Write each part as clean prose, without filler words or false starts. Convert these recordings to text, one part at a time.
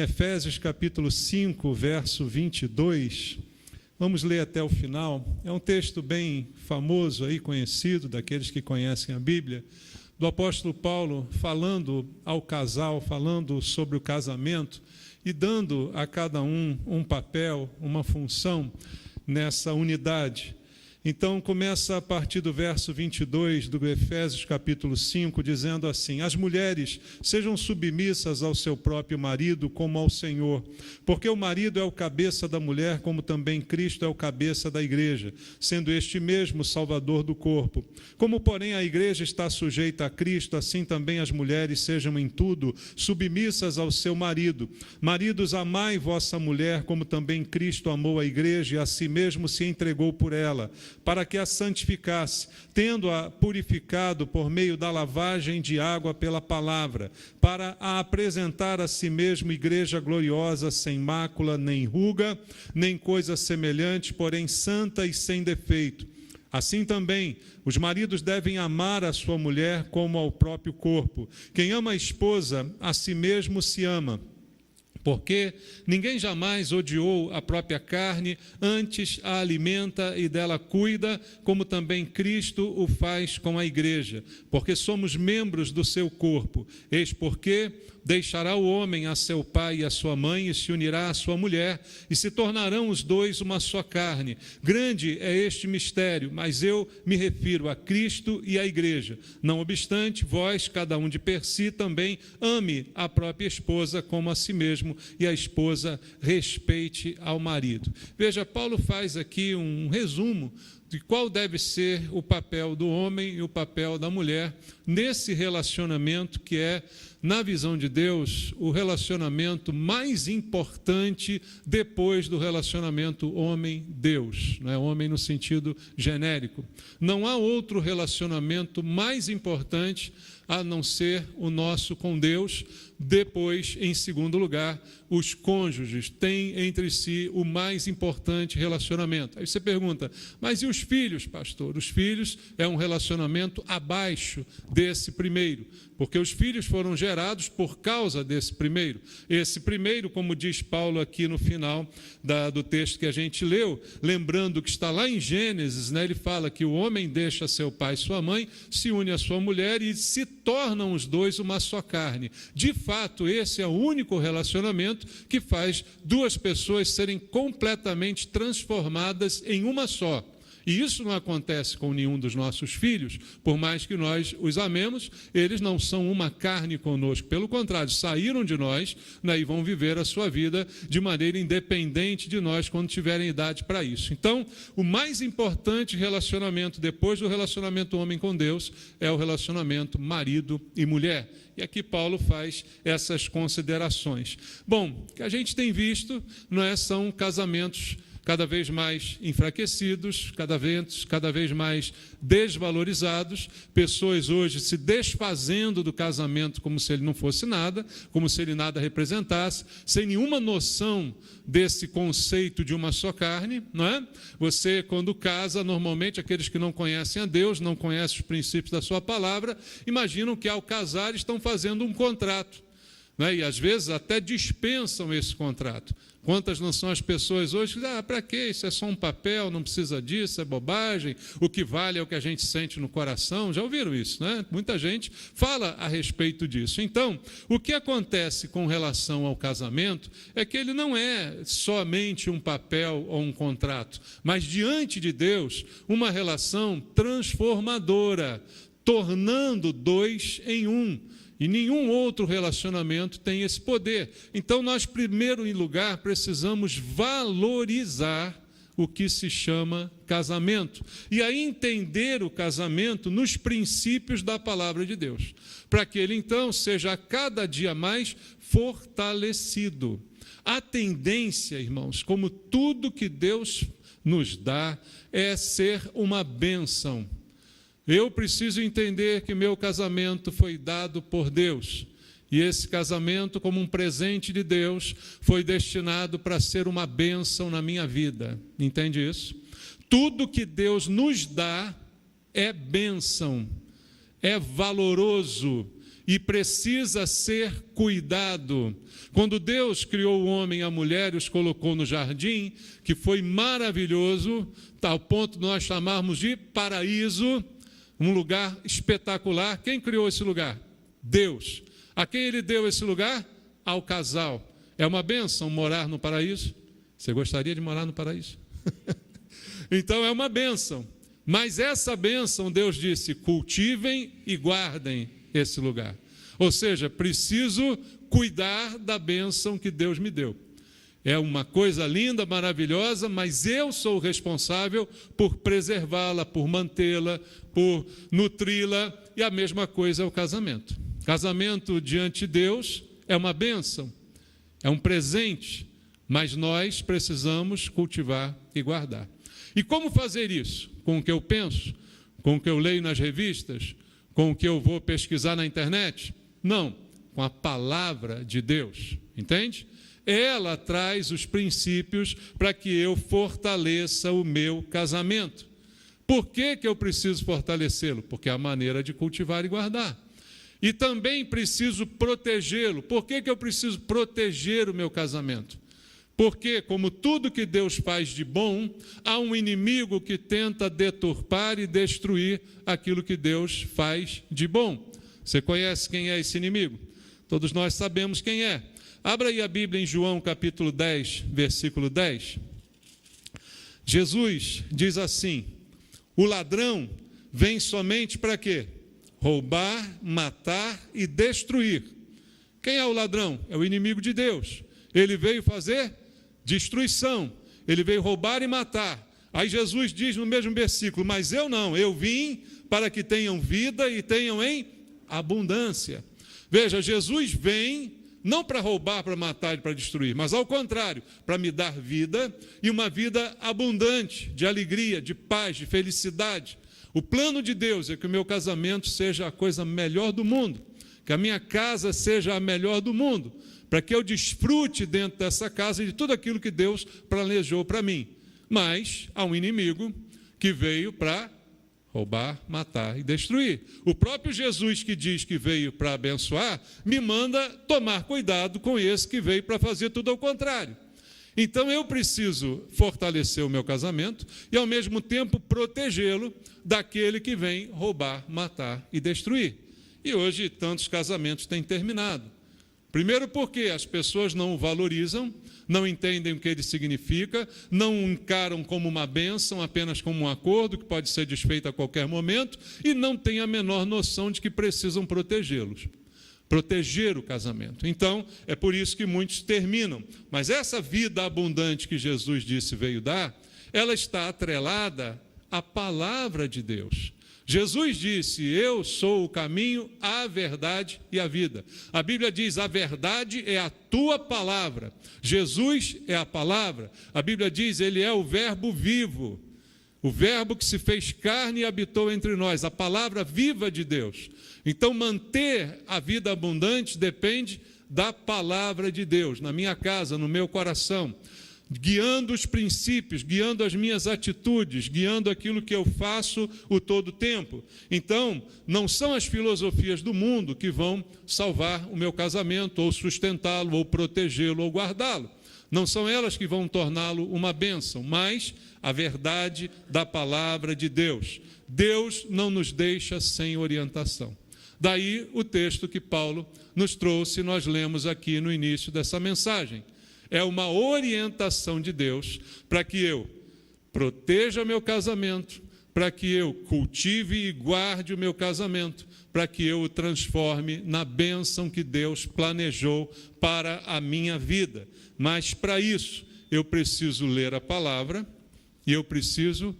Efésios capítulo 5, verso 22. Vamos ler até o final. É um texto bem famoso, aí, conhecido, daqueles que conhecem a Bíblia, do apóstolo Paulo falando ao casal, falando sobre o casamento e dando a cada um um papel, uma função nessa unidade. Então, começa a partir do verso 22 do Efésios capítulo 5, dizendo assim: as mulheres sejam submissas ao seu próprio marido como ao Senhor, porque o marido é o cabeça da mulher, como também Cristo é o cabeça da igreja, sendo este mesmo o Salvador do corpo. Como, porém, a igreja está sujeita a Cristo, assim também as mulheres sejam em tudo submissas ao seu marido. Maridos, amai vossa mulher, como também Cristo amou a igreja e a si mesmo se entregou por ela, para que a santificasse, tendo-a purificado por meio da lavagem de água pela palavra, para a apresentar a si mesmo igreja gloriosa, sem mácula, nem ruga, nem coisa semelhante, porém santa e sem defeito. Assim também, os maridos devem amar a sua mulher como ao próprio corpo. Quem ama a esposa, a si mesmo se ama. Porque ninguém jamais odiou a própria carne, antes a alimenta e dela cuida, como também Cristo o faz com a igreja, porque somos membros do seu corpo. Eis porque deixará o homem a seu pai e a sua mãe, e se unirá à sua mulher, e se tornarão os dois uma só carne. Grande é este mistério, mas eu me refiro a Cristo e à igreja. Não obstante, vós, cada um de per si, também ame a própria esposa como a si mesmo, e a esposa respeite ao marido. Veja, Paulo faz aqui um resumo de qual deve ser o papel do homem e o papel da mulher nesse relacionamento que é, na visão de Deus, o relacionamento mais importante depois do relacionamento homem-Deus, não é? Homem no sentido genérico. Não há outro relacionamento mais importante a não ser o nosso com Deus. Depois, em segundo lugar, os cônjuges têm entre si o mais importante relacionamento. Aí você pergunta, mas e os filhos, pastor? Os filhos é um relacionamento abaixo desse primeiro, porque os filhos foram gerados por causa desse primeiro. Esse primeiro, como diz Paulo aqui no final do texto que a gente leu, lembrando que está lá em Gênesis, né, ele fala que o homem deixa seu pai e sua mãe, se une à sua mulher e se tornam os dois uma só carne. De fato, esse é o único relacionamento que faz duas pessoas serem completamente transformadas em uma só. E isso não acontece com nenhum dos nossos filhos, por mais que nós os amemos, eles não são uma carne conosco. Pelo contrário, saíram de nós, né, e vão viver a sua vida de maneira independente de nós quando tiverem idade para isso. Então, o mais importante relacionamento depois do relacionamento homem com Deus é o relacionamento marido e mulher. E aqui Paulo faz essas considerações. Bom, o que a gente tem visto são casamentos cada vez mais enfraquecidos, cada vez mais desvalorizados, pessoas hoje se desfazendo do casamento como se ele não fosse nada, como se ele nada representasse, sem nenhuma noção desse conceito de uma só carne, não é? Você, quando casa, normalmente, aqueles que não conhecem a Deus, não conhecem os princípios da sua palavra, imaginam que ao casar estão fazendo um contrato, não é? E às vezes até dispensam esse contrato. Quantas não são as pessoas hoje que dizem, para quê? Isso é só um papel, não precisa disso, é bobagem, o que vale é o que a gente sente no coração. Já ouviram isso, né? Muita gente fala a respeito disso. Então, o que acontece com relação ao casamento é que ele não é somente um papel ou um contrato, mas diante de Deus, uma relação transformadora, tornando dois em um. E nenhum outro relacionamento tem esse poder. Então, nós, primeiro lugar, precisamos valorizar o que se chama casamento. E aí entender o casamento nos princípios da palavra de Deus, para que ele, então, seja a cada dia mais fortalecido. A tendência, irmãos, como tudo que Deus nos dá, é ser uma bênção. Eu preciso entender que meu casamento foi dado por Deus. E esse casamento, como um presente de Deus, foi destinado para ser uma bênção na minha vida. Entende isso? Tudo que Deus nos dá é bênção, é valoroso. e precisa ser cuidado. Quando Deus criou o homem e a mulher e os colocou no jardim, que foi maravilhoso, tal ponto de nós chamarmos de paraíso, um lugar espetacular. Quem criou esse lugar? Deus. A quem ele deu esse lugar? Ao casal. É uma bênção morar no paraíso? Você gostaria de morar no paraíso? Então é uma bênção. Mas essa bênção, Deus disse, cultivem e guardem esse lugar. Ou seja, preciso cuidar da bênção que Deus me deu. É uma coisa linda, maravilhosa, mas eu sou o responsável por preservá-la, por mantê-la, por nutri-la, e a mesma coisa é o casamento. Casamento diante de Deus é uma bênção, é um presente, mas nós precisamos cultivar e guardar. E como fazer isso? Com o que eu penso? Com o que eu leio nas revistas? Com o que eu vou pesquisar na internet? Não, com a palavra de Deus, entende? Ela traz os princípios para que eu fortaleça o meu casamento. Por que eu preciso fortalecê-lo? Porque é a maneira de cultivar e guardar. E também preciso protegê-lo. Por que eu preciso proteger o meu casamento? Porque, como tudo que Deus faz de bom, há um inimigo que tenta deturpar e destruir aquilo que Deus faz de bom. Você conhece quem é esse inimigo? Todos nós sabemos quem é. Abra aí a Bíblia em João capítulo 10, versículo 10. Jesus diz assim: o ladrão vem somente para quê? Roubar, matar e destruir. Quem é o ladrão? É o inimigo de Deus. Ele veio fazer destruição, ele veio roubar e matar. Aí Jesus diz no mesmo versículo, mas eu não, eu vim para que tenham vida e tenham em abundância. Veja, Jesus vem não para roubar, para matar e para destruir, mas ao contrário, para me dar vida e uma vida abundante, de alegria, de paz, de felicidade. O plano de Deus é que o meu casamento seja a coisa melhor do mundo, que a minha casa seja a melhor do mundo, para que eu desfrute dentro dessa casa de tudo aquilo que Deus planejou para mim. Mas há um inimigo que veio para roubar, matar e destruir. O próprio Jesus, que diz que veio para abençoar, me manda tomar cuidado com esse que veio para fazer tudo ao contrário. Então eu preciso fortalecer o meu casamento e ao mesmo tempo protegê-lo daquele que vem roubar, matar e destruir. E hoje tantos casamentos têm terminado. Primeiro porque as pessoas não o valorizam, não entendem o que ele significa, não o encaram como uma bênção, apenas como um acordo que pode ser desfeito a qualquer momento, e não têm a menor noção de que precisam protegê-los, proteger o casamento. Então, é por isso que muitos terminam. Mas essa vida abundante que Jesus disse veio dar, ela está atrelada à palavra de Deus. Jesus disse, eu sou o caminho, a verdade e a vida. A Bíblia diz, a verdade é a tua palavra. Jesus é a palavra. A Bíblia diz, ele é o verbo vivo. O verbo que se fez carne e habitou entre nós. A palavra viva de Deus. Então, manter a vida abundante depende da palavra de Deus, na minha casa, no meu coração. Guiando os princípios, guiando as minhas atitudes, guiando aquilo que eu faço o todo tempo. Então, não são as filosofias do mundo que vão salvar o meu casamento, ou sustentá-lo, ou protegê-lo, ou guardá-lo. Não são elas que vão torná-lo uma bênção, mas a verdade da palavra de Deus. Deus não nos deixa sem orientação. Daí o texto que Paulo nos trouxe, nós lemos aqui no início dessa mensagem. É uma orientação de Deus para que eu proteja meu casamento, para que eu cultive e guarde o meu casamento, para que eu o transforme na bênção que Deus planejou para a minha vida. Mas para isso, eu preciso ler a palavra e eu preciso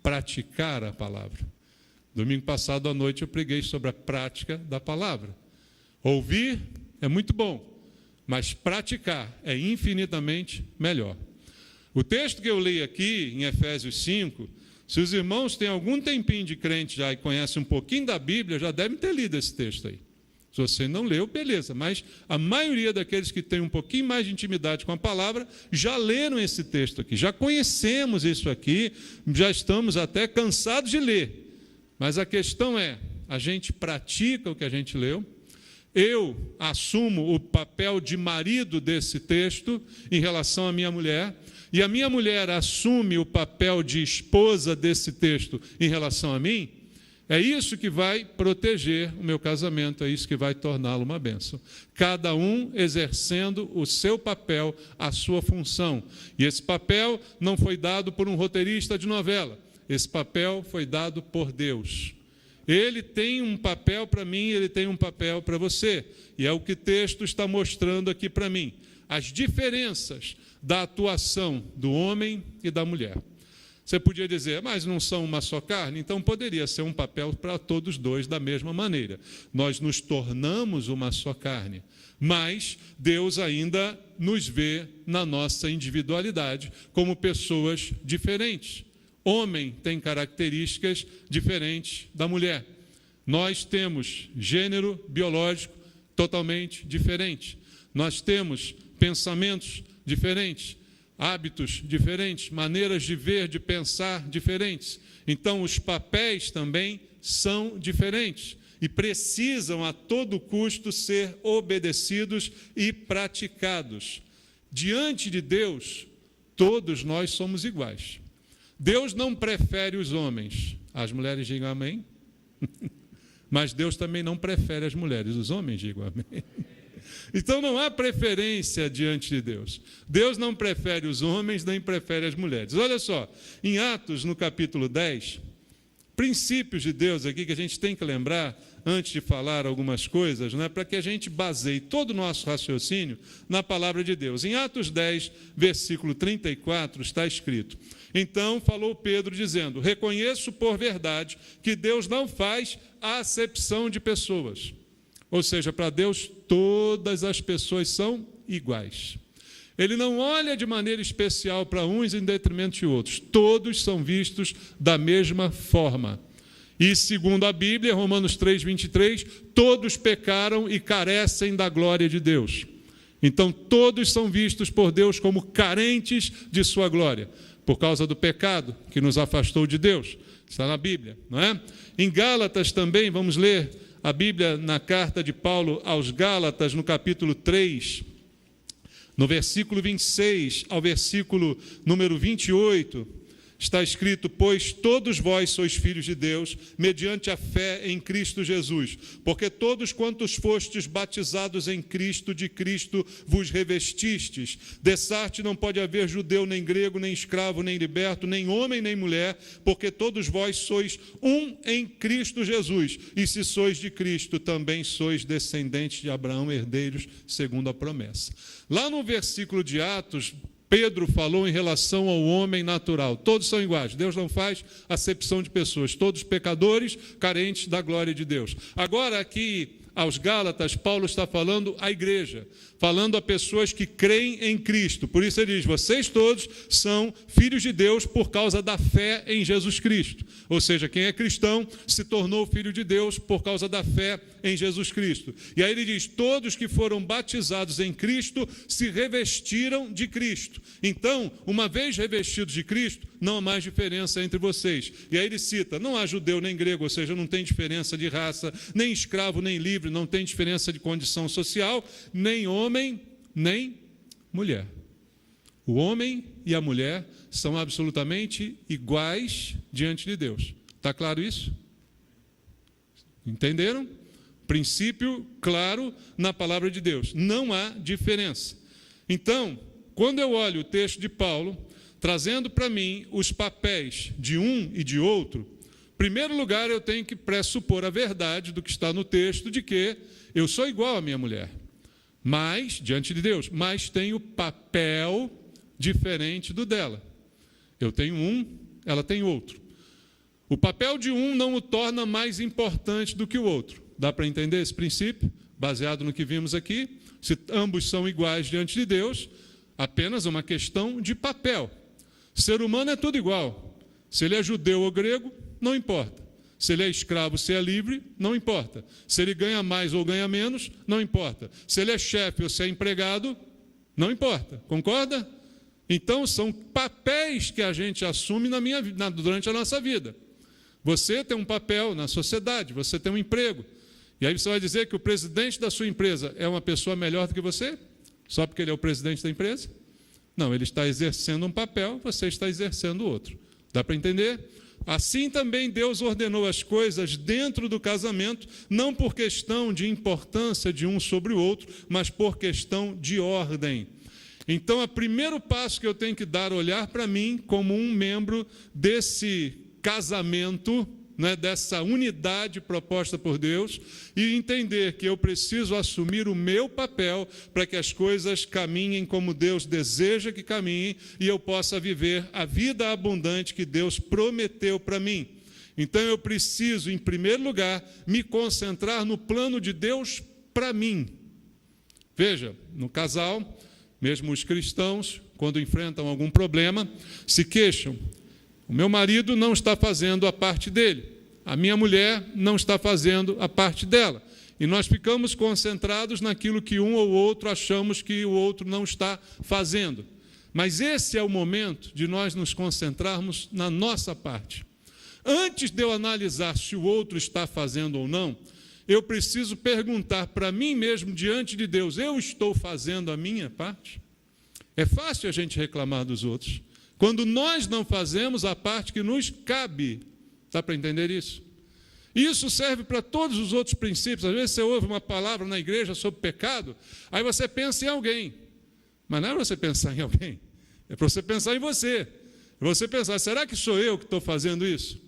praticar a palavra. Domingo passado à noite eu preguei sobre a prática da palavra. Ouvir é muito bom, mas praticar é infinitamente melhor. O texto que eu li aqui, em Efésios 5, se os irmãos têm algum tempinho de crente já e conhecem um pouquinho da Bíblia, já devem ter lido esse texto aí. Se você não leu, beleza, mas a maioria daqueles que têm um pouquinho mais de intimidade com a palavra, já leram esse texto aqui, já conhecemos isso aqui, já estamos até cansados de ler. Mas a questão é, a gente pratica o que a gente leu? Eu assumo o papel de marido desse texto em relação à minha mulher, e a minha mulher assume o papel de esposa desse texto em relação a mim. É isso que vai proteger o meu casamento, é isso que vai torná-lo uma bênção. Cada um exercendo o seu papel, a sua função. E esse papel não foi dado por um roteirista de novela, esse papel foi dado por Deus. Ele tem um papel para mim, ele tem um papel para você. E é o que o texto está mostrando aqui para mim. As diferenças da atuação do homem e da mulher. Você podia dizer, mas não são uma só carne? Então poderia ser um papel para todos dois da mesma maneira. Nós nos tornamos uma só carne, mas Deus ainda nos vê na nossa individualidade como pessoas diferentes. Homem tem características diferentes da mulher. Nós temos gênero biológico totalmente diferente. Nós temos pensamentos diferentes, hábitos diferentes, maneiras de ver, de pensar diferentes. Então, os papéis também são diferentes e precisam a todo custo ser obedecidos e praticados. Diante de Deus, todos nós somos iguais. Deus não prefere os homens. As mulheres digam amém. Mas Deus também não prefere as mulheres. Os homens digam amém. Então não há preferência diante de Deus. Deus não prefere os homens, nem prefere as mulheres. Olha só, em Atos, no capítulo 10, princípios de Deus aqui que a gente tem que lembrar antes de falar algumas coisas, né, para que a gente baseie todo o nosso raciocínio na palavra de Deus. Em Atos 10, versículo 34, está escrito: então falou Pedro dizendo, reconheço por verdade que Deus não faz acepção de pessoas. Ou seja, para Deus todas as pessoas são iguais. Ele não olha de maneira especial para uns em detrimento de outros. Todos são vistos da mesma forma. E segundo a Bíblia, Romanos 3, 23, todos pecaram e carecem da glória de Deus. Então todos são vistos por Deus como carentes de sua glória, por causa do pecado que nos afastou de Deus. Está na Bíblia, não é? Em Gálatas também, vamos ler a Bíblia na carta de Paulo aos Gálatas, no capítulo 3, no versículo 26 ao versículo número 28, está escrito, pois todos vós sois filhos de Deus, mediante a fé em Cristo Jesus, porque todos quantos fostes batizados em Cristo, de Cristo vos revestistes. Dessarte não pode haver judeu, nem grego, nem escravo, nem liberto, nem homem, nem mulher, porque todos vós sois um em Cristo Jesus, e se sois de Cristo, também sois descendentes de Abraão, herdeiros segundo a promessa. Lá no versículo de Atos, Pedro falou em relação ao homem natural. Todos são iguais. Deus não faz acepção de pessoas. Todos pecadores, carentes da glória de Deus. Agora, aqui, aos Gálatas, Paulo está falando à igreja, falando a pessoas que creem em Cristo. Por isso ele diz, vocês todos são filhos de Deus por causa da fé em Jesus Cristo. Ou seja, quem é cristão se tornou filho de Deus por causa da fé em Jesus Cristo. E aí ele diz, todos que foram batizados em Cristo se revestiram de Cristo. Então, uma vez revestidos de Cristo, não há mais diferença entre vocês. E aí ele cita, não há judeu nem grego, ou seja, não tem diferença de raça, nem escravo nem livre, não tem diferença de condição social, nem homem, nem mulher. O homem e a mulher são absolutamente iguais diante de Deus. Está claro isso? Entenderam? Princípio claro na palavra de Deus. Não há diferença. Então, quando eu olho o texto de Paulo, trazendo para mim os papéis de um e de outro, em primeiro lugar eu tenho que pressupor a verdade do que está no texto, de que eu sou igual à minha mulher, mas, diante de Deus, mas tenho papel diferente do dela. Eu tenho um, ela tem outro. O papel de um não o torna mais importante do que o outro. Dá para entender esse princípio? Baseado no que vimos aqui, se ambos são iguais diante de Deus, apenas uma questão de papel. Ser humano é tudo igual. Se ele é judeu ou grego, não importa. Se ele é escravo, se é livre, não importa. Se ele ganha mais ou ganha menos, não importa. Se ele é chefe ou se é empregado, não importa. Concorda? Então, são papéis que a gente assume durante a nossa vida. Você tem um papel na sociedade, você tem um emprego. E aí você vai dizer que o presidente da sua empresa é uma pessoa melhor do que você? Só porque ele é o presidente da empresa? Não, ele está exercendo um papel, você está exercendo outro. Dá para entender? Assim também Deus ordenou as coisas dentro do casamento, não por questão de importância de um sobre o outro, mas por questão de ordem. Então, o primeiro passo que eu tenho que dar, olhar para mim como um membro desse casamento, né, dessa unidade proposta por Deus, e entender que eu preciso assumir o meu papel para que as coisas caminhem como Deus deseja que caminhem e eu possa viver a vida abundante que Deus prometeu para mim. Então eu preciso, em primeiro lugar, me concentrar no plano de Deus para mim. Veja, no casal, mesmo os cristãos, quando enfrentam algum problema, se queixam. O meu marido não está fazendo a parte dele. A minha mulher não está fazendo a parte dela. E nós ficamos concentrados naquilo que um ou outro achamos que o outro não está fazendo. Mas esse é o momento de nós nos concentrarmos na nossa parte. Antes de eu analisar se o outro está fazendo ou não, eu preciso perguntar para mim mesmo, diante de Deus, eu estou fazendo a minha parte? É fácil a gente reclamar dos outros, quando nós não fazemos a parte que nos cabe. Dá para entender isso? Isso serve para todos os outros princípios. Às vezes você ouve uma palavra na igreja sobre pecado, aí você pensa em alguém. Mas não é para você pensar em alguém, é para você pensar em você. Você pensar, será que sou eu que estou fazendo isso?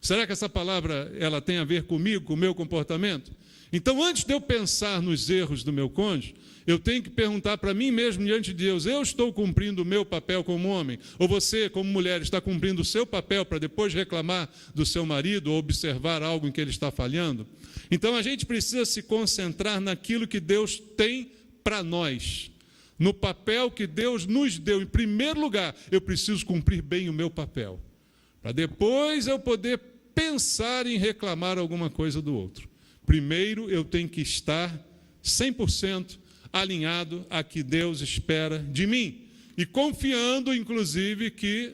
Será que essa palavra ela tem a ver comigo, com o meu comportamento? Então, antes de eu pensar nos erros do meu cônjuge, eu tenho que perguntar para mim mesmo diante de Deus, eu estou cumprindo o meu papel como homem? Ou você, como mulher, está cumprindo o seu papel para depois reclamar do seu marido ou observar algo em que ele está falhando? Então, a gente precisa se concentrar naquilo que Deus tem para nós, no papel que Deus nos deu. Em primeiro lugar, eu preciso cumprir bem o meu papel, para depois eu poder pensar em reclamar alguma coisa do outro. Primeiro, eu tenho que estar 100% alinhado a que Deus espera de mim e confiando, inclusive, que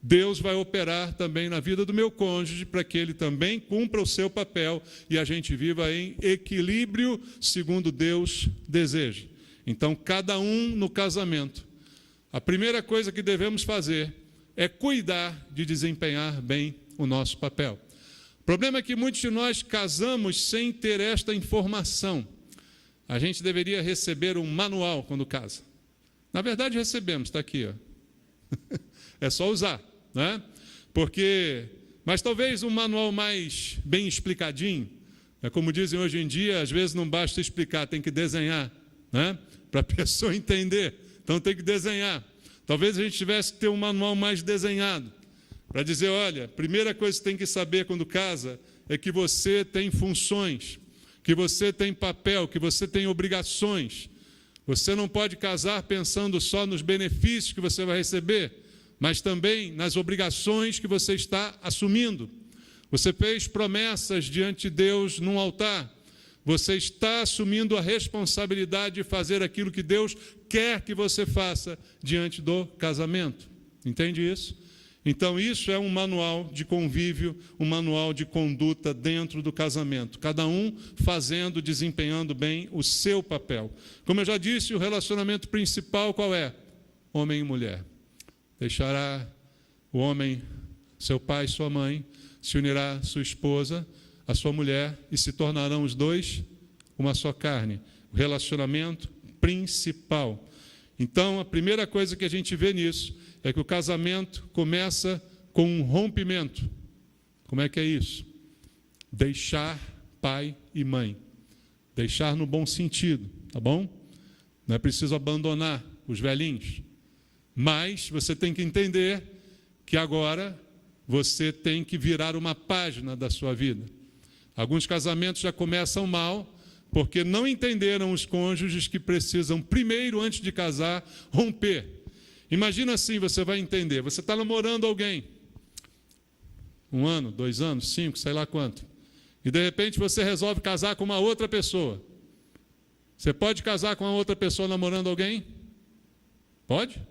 Deus vai operar também na vida do meu cônjuge para que ele também cumpra o seu papel e a gente viva em equilíbrio segundo Deus deseja. Então, cada um no casamento, a primeira coisa que devemos fazer é cuidar de desempenhar bem o nosso papel. O problema é que muitos de nós casamos sem ter esta informação. A gente deveria receber um manual quando casa. Na verdade, recebemos, está aqui, ó. É só usar, né? Mas talvez um manual mais bem explicadinho. É como dizem hoje em dia, às vezes não basta explicar, tem que desenhar, né? Para a pessoa entender. Então tem que desenhar. Talvez a gente tivesse que ter um manual mais desenhado, para dizer, olha, a primeira coisa que você tem que saber quando casa é que você tem funções, que você tem papel, que você tem obrigações. Você não pode casar pensando só nos benefícios que você vai receber, mas também nas obrigações que você está assumindo. Você fez promessas diante de Deus num altar. Você está assumindo a responsabilidade de fazer aquilo que Deus quer que você faça diante do casamento. Entende isso? Então, isso é um manual de convívio, um manual de conduta dentro do casamento. Cada um fazendo, desempenhando bem o seu papel. Como eu já disse, o relacionamento principal qual é? Homem e mulher. Deixará o homem, seu pai e sua mãe, se unirá sua esposa, a sua mulher, e se tornarão os dois uma só carne. O relacionamento principal. Então, a primeira coisa que a gente vê nisso é que o casamento começa com um rompimento. Como é que é isso? Deixar pai e mãe. Deixar no bom sentido, tá bom? Não é preciso abandonar os velhinhos. Mas você tem que entender que agora você tem que virar uma página da sua vida. Alguns casamentos já começam mal, porque não entenderam os cônjuges que precisam, primeiro, antes de casar, romper. Imagina assim, você vai entender. Você está namorando alguém. 1 ano, 2 anos, 5, sei lá quanto. E, de repente, você resolve casar com uma outra pessoa. Você pode casar com uma outra pessoa namorando alguém? Pode?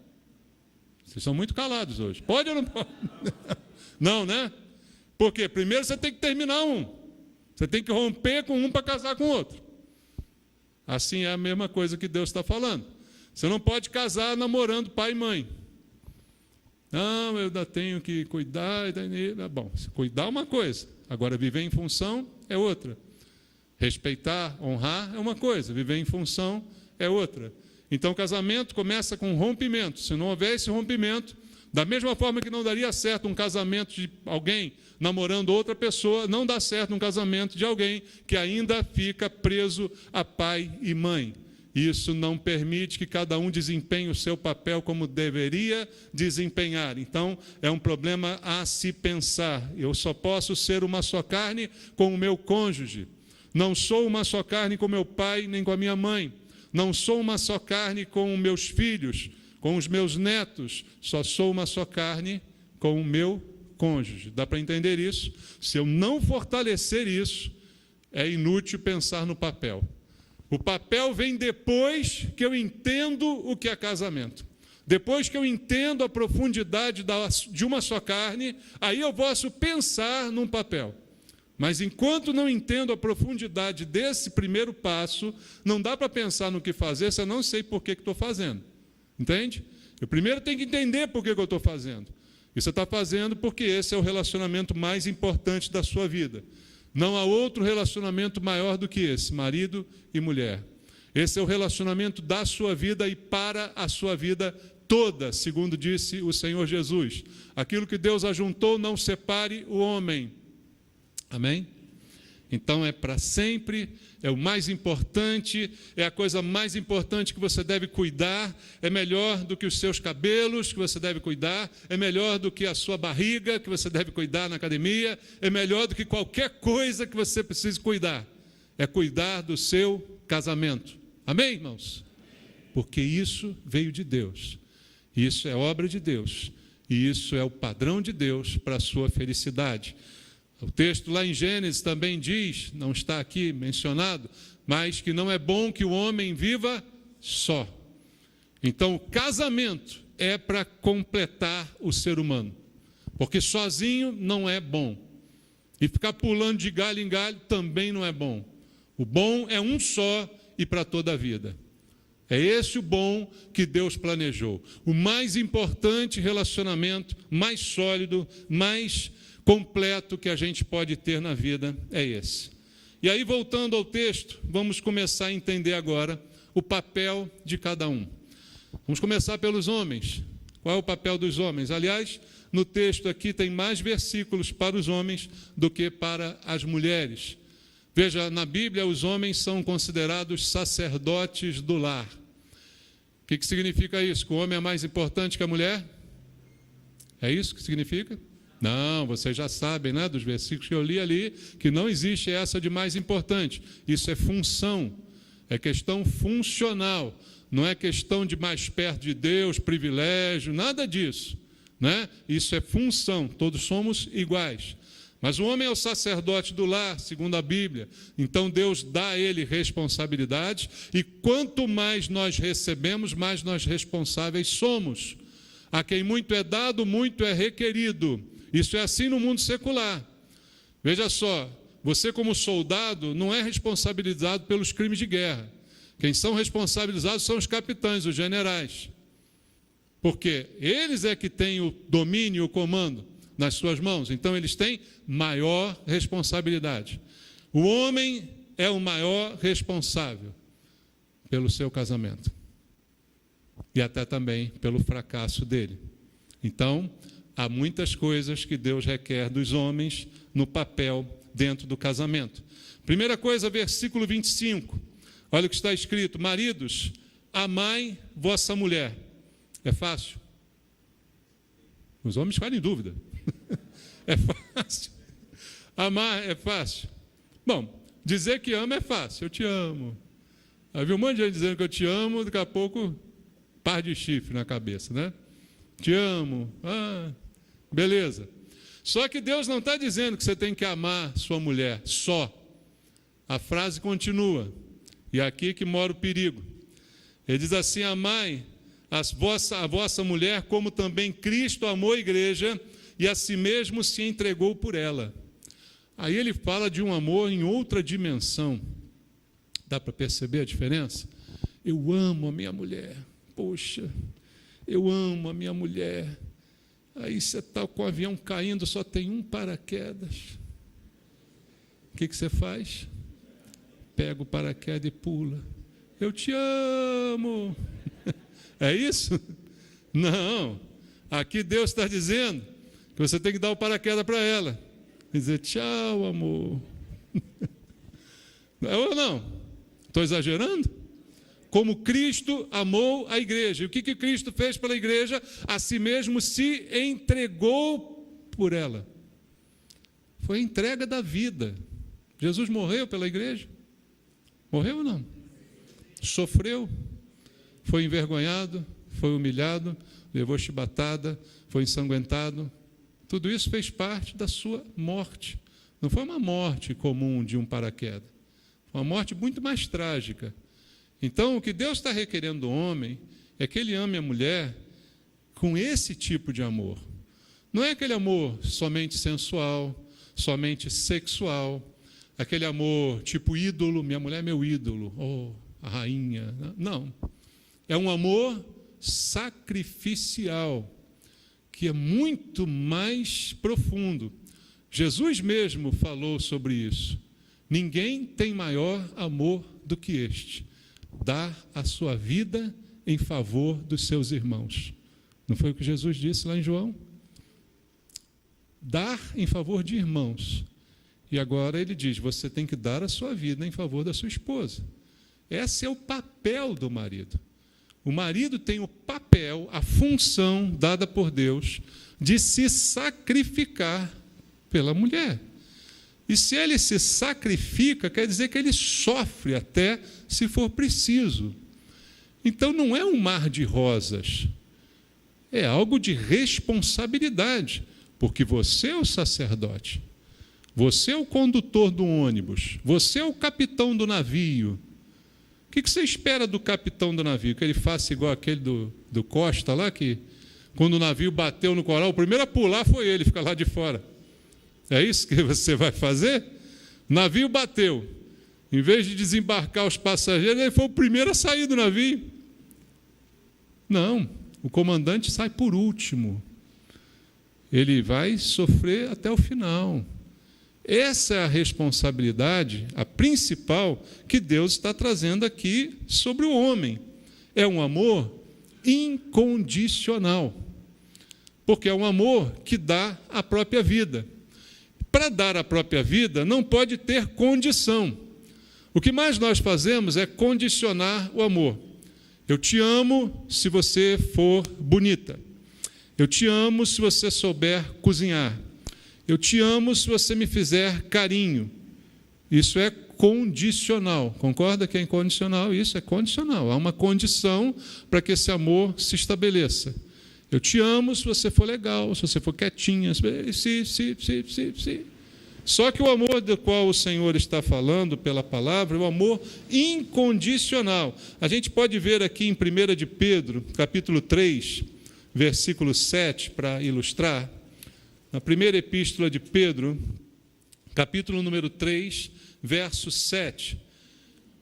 Vocês são muito calados hoje. Pode ou não pode? Não, né? Por quê? Primeiro você tem que terminar um. Você tem que romper com um para casar com o outro. Assim é a mesma coisa que Deus está falando. Você não pode casar namorando pai e mãe. Não, eu ainda tenho que cuidar. Bom, cuidar é uma coisa. Agora, viver em função é outra. Respeitar, honrar é uma coisa. Viver em função é outra. Então, o casamento começa com rompimento. Se não houver esse rompimento, da mesma forma que não daria certo um casamento de alguém namorando outra pessoa, não dá certo um casamento de alguém que ainda fica preso a pai e mãe. Isso não permite que cada um desempenhe o seu papel como deveria desempenhar. Então, é um problema a se pensar. Eu só posso ser uma só carne com o meu cônjuge. Não sou uma só carne com meu pai nem com a minha mãe. Não sou uma só carne com os meus filhos, com os meus netos. Só sou uma só carne com o meu cônjuge. Dá para entender isso? Se eu não fortalecer isso, é inútil pensar no papel. O papel vem depois que eu entendo o que é casamento. Depois que eu entendo a profundidade de uma só carne, aí eu posso pensar num papel. Mas enquanto não entendo a profundidade desse primeiro passo, não dá para pensar no que fazer se eu não sei por que estou fazendo. Entende? Eu primeiro tenho que entender por que eu estou fazendo. E você está fazendo porque esse é o relacionamento mais importante da sua vida. Não há outro relacionamento maior do que esse, marido e mulher. Esse é o relacionamento da sua vida e para a sua vida toda, segundo disse o Senhor Jesus. Aquilo que Deus ajuntou, não separe o homem. Amém? Então é para sempre, é o mais importante, é a coisa mais importante que você deve cuidar, é melhor do que os seus cabelos que você deve cuidar, é melhor do que a sua barriga que você deve cuidar na academia, é melhor do que qualquer coisa que você precise cuidar, é cuidar do seu casamento. Amém, irmãos? Porque isso veio de Deus, isso é obra de Deus, e isso é o padrão de Deus para a sua felicidade. O texto lá em Gênesis também diz, não está aqui mencionado, mas que não é bom que o homem viva só. Então, o casamento é para completar o ser humano, porque sozinho não é bom. E ficar pulando de galho em galho também não é bom. O bom é um só e para toda a vida. É esse o bom que Deus planejou. O mais importante relacionamento, mais sólido, mais completo que a gente pode ter na vida é esse. E aí, voltando ao texto, vamos começar a entender agora o papel de cada um. Vamos começar pelos homens. Qual é o papel dos homens? Aliás, no texto aqui tem mais versículos para os homens do que para as mulheres. Veja, na Bíblia os homens são considerados sacerdotes do lar. O que significa isso? Que o homem é mais importante que a mulher? É isso que significa? Não, vocês já sabem, né, dos versículos que eu li ali, que não existe essa de mais importante. Isso é função, é questão funcional, não é questão de mais perto de Deus, privilégio, nada disso, né? Isso é função, todos somos iguais. Mas o homem é o sacerdote do lar, segundo a Bíblia. Então Deus dá a ele responsabilidade, e quanto mais nós recebemos, mais nós responsáveis somos. A quem muito é dado, muito é requerido. Isso é assim no mundo secular. Veja só, você como soldado não é responsabilizado pelos crimes de guerra. Quem são responsabilizados são os capitães, os generais. Porque eles é que têm o domínio e o comando nas suas mãos. Então eles têm maior responsabilidade. O homem é o maior responsável pelo seu casamento. E até também pelo fracasso dele. Então, há muitas coisas que Deus requer dos homens no papel dentro do casamento. Primeira coisa, versículo 25. Olha o que está escrito: maridos, amai vossa mulher. É fácil? Os homens ficaram em dúvida. É fácil? Amar é fácil? Bom, dizer que ama é fácil. Eu te amo. Havia um monte de gente dizendo que eu te amo, daqui a pouco, par de chifre na cabeça, né? Te amo. Beleza. Só que Deus não está dizendo que você tem que amar sua mulher só. A frase continua. E é aqui que mora o perigo. Ele diz assim: amai a vossa mulher como também Cristo amou a igreja e a si mesmo se entregou por ela. Aí ele fala de um amor em outra dimensão. Dá para perceber a diferença? Eu amo a minha mulher. Poxa, eu amo a minha mulher. Aí você está com o avião caindo, só tem um paraquedas. O que você faz? Pega o paraquedas e pula. Eu te amo. É isso? Não. Aqui Deus está dizendo que você tem que dar o paraquedas para ela. Dizer tchau, amor. É ou não? Estou exagerando? Como Cristo amou a igreja. E o que Cristo fez pela igreja? A si mesmo se entregou por ela. Foi a entrega da vida. Jesus morreu pela igreja? Morreu ou não? Sofreu, foi envergonhado, foi humilhado, levou chibatada, foi ensanguentado. Tudo isso fez parte da sua morte. Não foi uma morte comum de um paraquedas. Foi uma morte muito mais trágica. Então, o que Deus está requerendo do homem é que ele ame a mulher com esse tipo de amor. Não é aquele amor somente sensual, somente sexual, aquele amor tipo ídolo, minha mulher é meu ídolo, oh, a rainha. Não. É um amor sacrificial, que é muito mais profundo. Jesus mesmo falou sobre isso. Ninguém tem maior amor do que este. Dar a sua vida em favor dos seus irmãos. Não foi o que Jesus disse lá em João? Dar em favor de irmãos. E agora ele diz, você tem que dar a sua vida em favor da sua esposa. Esse é o papel do marido. O marido tem o papel, a função dada por Deus de se sacrificar pela mulher. E se ele se sacrifica, quer dizer que ele sofre até se for preciso. Então não é um mar de rosas, é algo de responsabilidade, porque você é o sacerdote, você é o condutor do ônibus, você é o capitão do navio. O que você espera do capitão do navio? Que ele faça igual aquele do Costa lá, que quando o navio bateu no coral, o primeiro a pular foi ele, fica lá de fora. É isso que você vai fazer? O navio bateu. Em vez de desembarcar os passageiros, ele foi o primeiro a sair do navio. Não, o comandante sai por último. Ele vai sofrer até o final. Essa é a responsabilidade, a principal, que Deus está trazendo aqui sobre o homem. É um amor incondicional. Porque é um amor que dá a própria vida. Para dar a própria vida, não pode ter condição. O que mais nós fazemos é condicionar o amor. Eu te amo se você for bonita. Eu te amo se você souber cozinhar. Eu te amo se você me fizer carinho. Isso é condicional. Concorda que é incondicional? Isso é condicional. Há uma condição para que esse amor se estabeleça. Eu te amo se você for legal, se você for quietinha. Só que o amor do qual o Senhor está falando pela palavra é o amor incondicional. A gente pode ver aqui em 1 de Pedro, capítulo 3, versículo 7, para ilustrar. Na primeira epístola de Pedro, capítulo número 3, verso 7.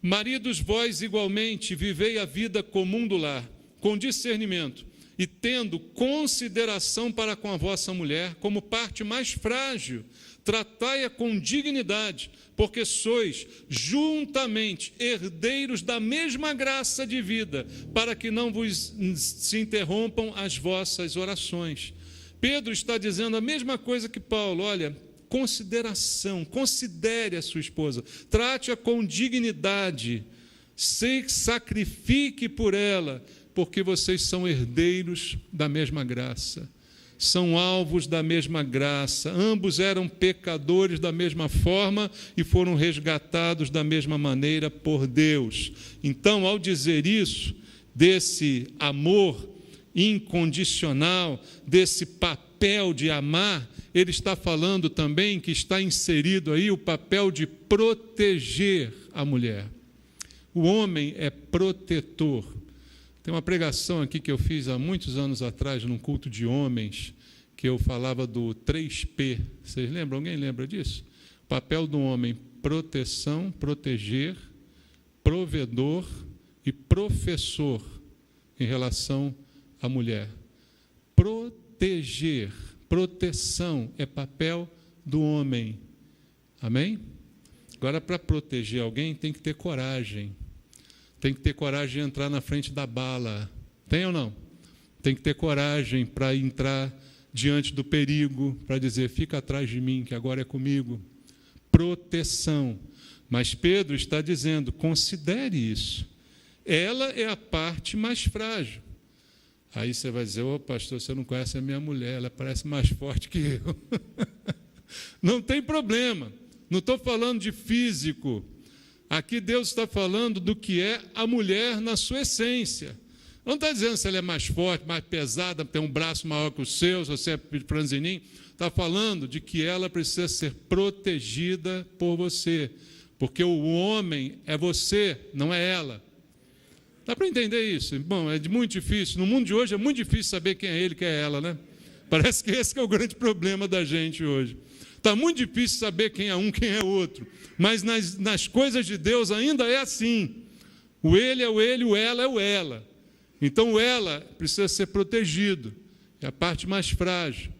Maridos, vós igualmente vivei a vida comum do lar, com discernimento, e tendo consideração para com a vossa mulher, como parte mais frágil, tratai-a com dignidade, porque sois juntamente herdeiros da mesma graça de vida, para que não vos se interrompam as vossas orações. Pedro está dizendo a mesma coisa que Paulo, olha, consideração, considere a sua esposa, trate-a com dignidade, se sacrifique por ela, porque vocês são herdeiros da mesma graça, são alvos da mesma graça, ambos eram pecadores da mesma forma e foram resgatados da mesma maneira por Deus. Então, ao dizer isso, desse amor incondicional, desse papel de amar, ele está falando também que está inserido aí o papel de proteger a mulher. O homem é protetor. Tem uma pregação aqui que eu fiz há muitos anos atrás, num culto de homens, que eu falava do 3P. Vocês lembram? Alguém lembra disso? O papel do homem: proteção, proteger, provedor e professor em relação à mulher. Proteger, proteção é papel do homem. Amém? Agora, para proteger alguém, tem que ter coragem. Tem que ter coragem de entrar na frente da bala. Tem ou não? Tem que ter coragem para entrar diante do perigo, para dizer: fica atrás de mim, que agora é comigo. Proteção. Mas Pedro está dizendo: considere isso. Ela é a parte mais frágil. Aí você vai dizer: ô pastor, você não conhece a minha mulher, ela parece mais forte que eu. Não tem problema. Não estou falando de físico. Aqui Deus está falando do que é a mulher na sua essência. Não está dizendo se ela é mais forte, mais pesada, tem um braço maior que o seu, se você é franzininho. Está falando de que ela precisa ser protegida por você. Porque o homem é você, não é ela. Dá para entender isso? Bom, é muito difícil. No mundo de hoje é muito difícil saber quem é ele, quem é ela, né? Parece que esse que é o grande problema da gente hoje. Está muito difícil saber quem é um, quem é outro. Mas nas coisas de Deus ainda é assim. O ele é o ele, o ela é o ela. Então o ela precisa ser protegido. É a parte mais frágil.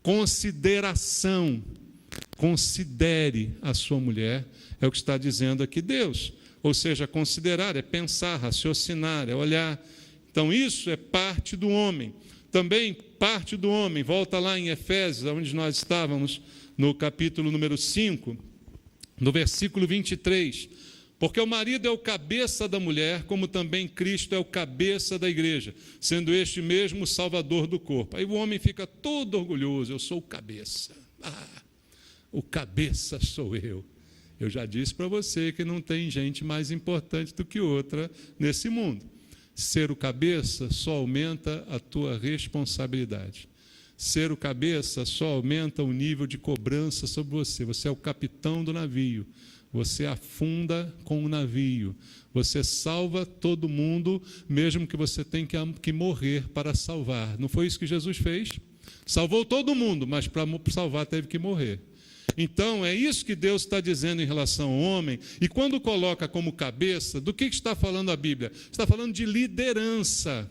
Consideração. Considere a sua mulher. É o que está dizendo aqui Deus. Ou seja, considerar é pensar, raciocinar, é olhar. Então isso é parte do homem. Também parte do homem, volta lá em Efésios, onde nós estávamos, no capítulo número 5, no versículo 23. Porque o marido é o cabeça da mulher, como também Cristo é o cabeça da igreja, sendo este mesmo o salvador do corpo. Aí o homem fica todo orgulhoso: eu sou o cabeça. O cabeça sou eu. Eu já disse para você que não tem gente mais importante do que outra nesse mundo. Ser o cabeça só aumenta a tua responsabilidade. Ser o cabeça só aumenta o nível de cobrança sobre você. Você é o capitão do navio. Você afunda com o navio. Você salva todo mundo, mesmo que você tenha que morrer para salvar. Não foi isso que Jesus fez? Salvou todo mundo, mas para salvar teve que morrer. Então, é isso que Deus está dizendo em relação ao homem. E quando coloca como cabeça, do que está falando a Bíblia? Está falando de liderança.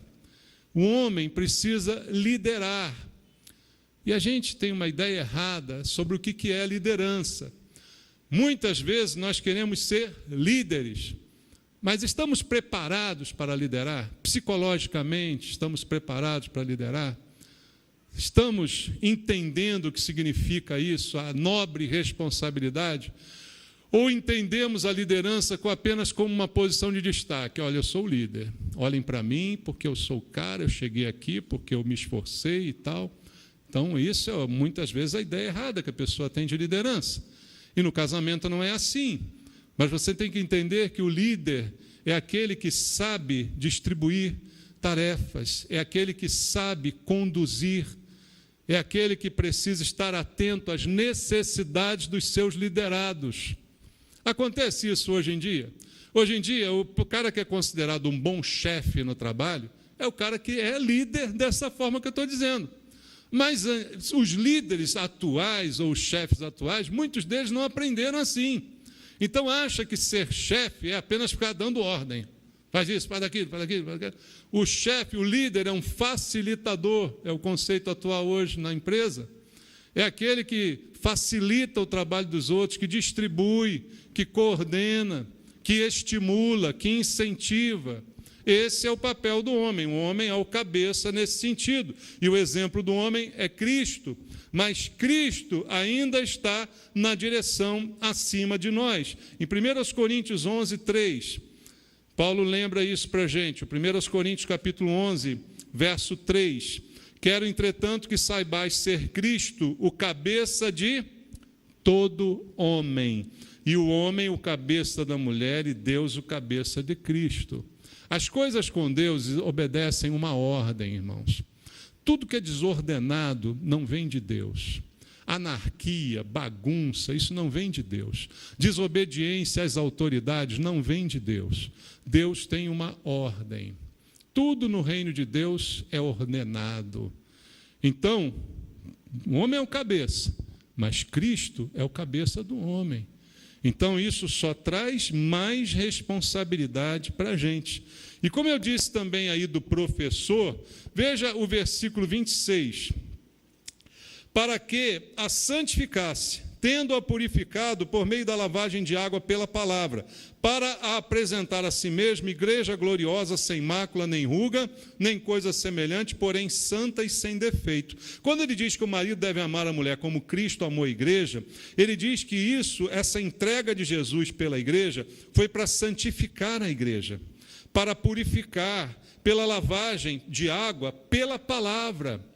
O homem precisa liderar. E a gente tem uma ideia errada sobre o que é liderança. Muitas vezes nós queremos ser líderes, mas estamos preparados para liderar? Psicologicamente, estamos preparados para liderar? Estamos entendendo o que significa isso, a nobre responsabilidade? Ou entendemos a liderança apenas como uma posição de destaque? Olha, eu sou o líder, olhem para mim porque eu sou o cara, eu cheguei aqui porque eu me esforcei e tal. Então, isso é muitas vezes a ideia errada que a pessoa tem de liderança. E no casamento não é assim. Mas você tem que entender que o líder é aquele que sabe distribuir tarefas, é aquele que sabe conduzir, é aquele que precisa estar atento às necessidades dos seus liderados. Acontece isso hoje em dia? Hoje em dia, o cara que é considerado um bom chefe no trabalho é o cara que é líder dessa forma que eu estou dizendo. Mas os líderes atuais ou os chefes atuais, muitos deles não aprenderam assim. Então acha que ser chefe é apenas ficar dando ordem. Faz isso, faz aquilo, faz aquilo, faz aquilo. O chefe, o líder é um facilitador, é o conceito atual hoje na empresa. É aquele que facilita o trabalho dos outros, que distribui, que coordena, que estimula, que incentiva. Esse é o papel do homem. O homem é o cabeça nesse sentido. E o exemplo do homem é Cristo. Mas Cristo ainda está na direção acima de nós. Em 1 Coríntios 11, 3, Paulo lembra isso para a gente. 1 Coríntios capítulo 11, verso 3. Quero, entretanto, que saibais ser Cristo o cabeça de todo homem. E o homem o cabeça da mulher e Deus o cabeça de Cristo. As coisas com Deus obedecem uma ordem, irmãos. Tudo que é desordenado não vem de Deus. Anarquia, bagunça, isso não vem de Deus. Desobediência às autoridades não vem de Deus. Deus tem uma ordem. Tudo no reino de Deus é ordenado. Então, o homem é o cabeça, mas Cristo é o cabeça do homem. Então, isso só traz mais responsabilidade para a gente. E como eu disse também aí do professor, veja o versículo 26. Para que a santificasse, tendo-a purificado por meio da lavagem de água pela palavra, para a apresentar a si mesmo igreja gloriosa, sem mácula, nem ruga, nem coisa semelhante, porém santa e sem defeito. Quando ele diz que o marido deve amar a mulher como Cristo amou a igreja, ele diz que essa entrega de Jesus pela igreja, foi para santificar a igreja, para purificar, pela lavagem de água, pela palavra.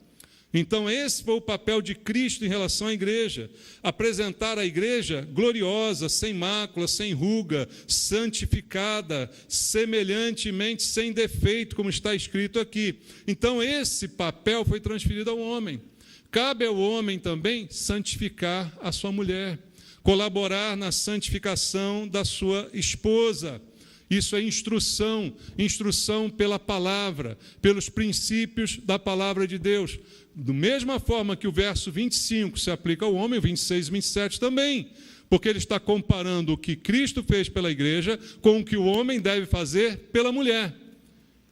Então, esse foi o papel de Cristo em relação à igreja, apresentar a igreja gloriosa, sem mácula, sem ruga, santificada, semelhantemente sem defeito, como está escrito aqui. Então, esse papel foi transferido ao homem. Cabe ao homem também santificar a sua mulher, colaborar na santificação da sua esposa. Isso é instrução pela palavra, pelos princípios da palavra de Deus. Da mesma forma que o verso 25 se aplica ao homem, o 26 e 27 também, porque ele está comparando o que Cristo fez pela igreja com o que o homem deve fazer pela mulher.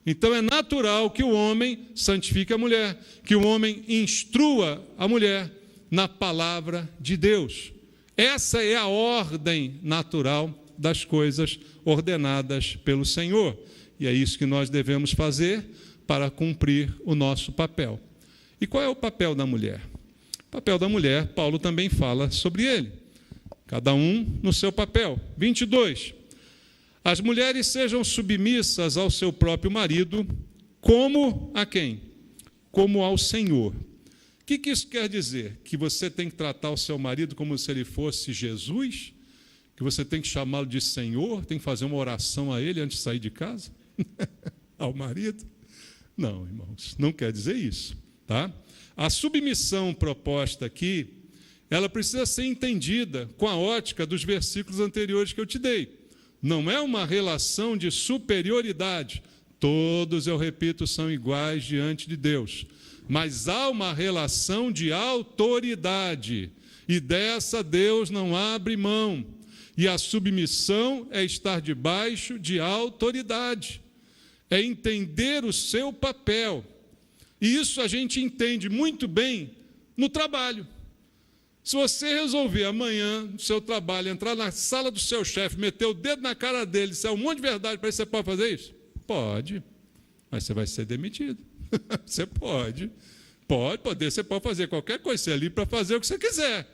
Então é natural que o homem santifique a mulher, que o homem instrua a mulher na palavra de Deus. Essa é a ordem natural das coisas ordenadas pelo Senhor. E é isso que nós devemos fazer para cumprir o nosso papel. E qual é o papel da mulher? O papel da mulher, Paulo também fala sobre ele. Cada um no seu papel. 22. As mulheres sejam submissas ao seu próprio marido, como a quem? Como ao Senhor. O que isso quer dizer? Que você tem que tratar o seu marido como se ele fosse Jesus? Que você tem que chamá-lo de Senhor? Tem que fazer uma oração a ele antes de sair de casa? Ao marido? Não, irmãos, não quer dizer isso. Tá? A submissão proposta aqui, ela precisa ser entendida com a ótica dos versículos anteriores que eu te dei. Não é uma relação de superioridade. Todos, eu repito, são iguais diante de Deus. Mas há uma relação de autoridade. E dessa Deus não abre mão. E a submissão é estar debaixo de autoridade. É entender o seu papel. E isso a gente entende muito bem no trabalho. Se você resolver amanhã, no seu trabalho, entrar na sala do seu chefe, meter o dedo na cara dele, disser um monte de verdade para ele, você pode fazer isso? Pode, mas você vai ser demitido. Você pode. Você pode fazer qualquer coisa, você é livre para fazer o que você quiser.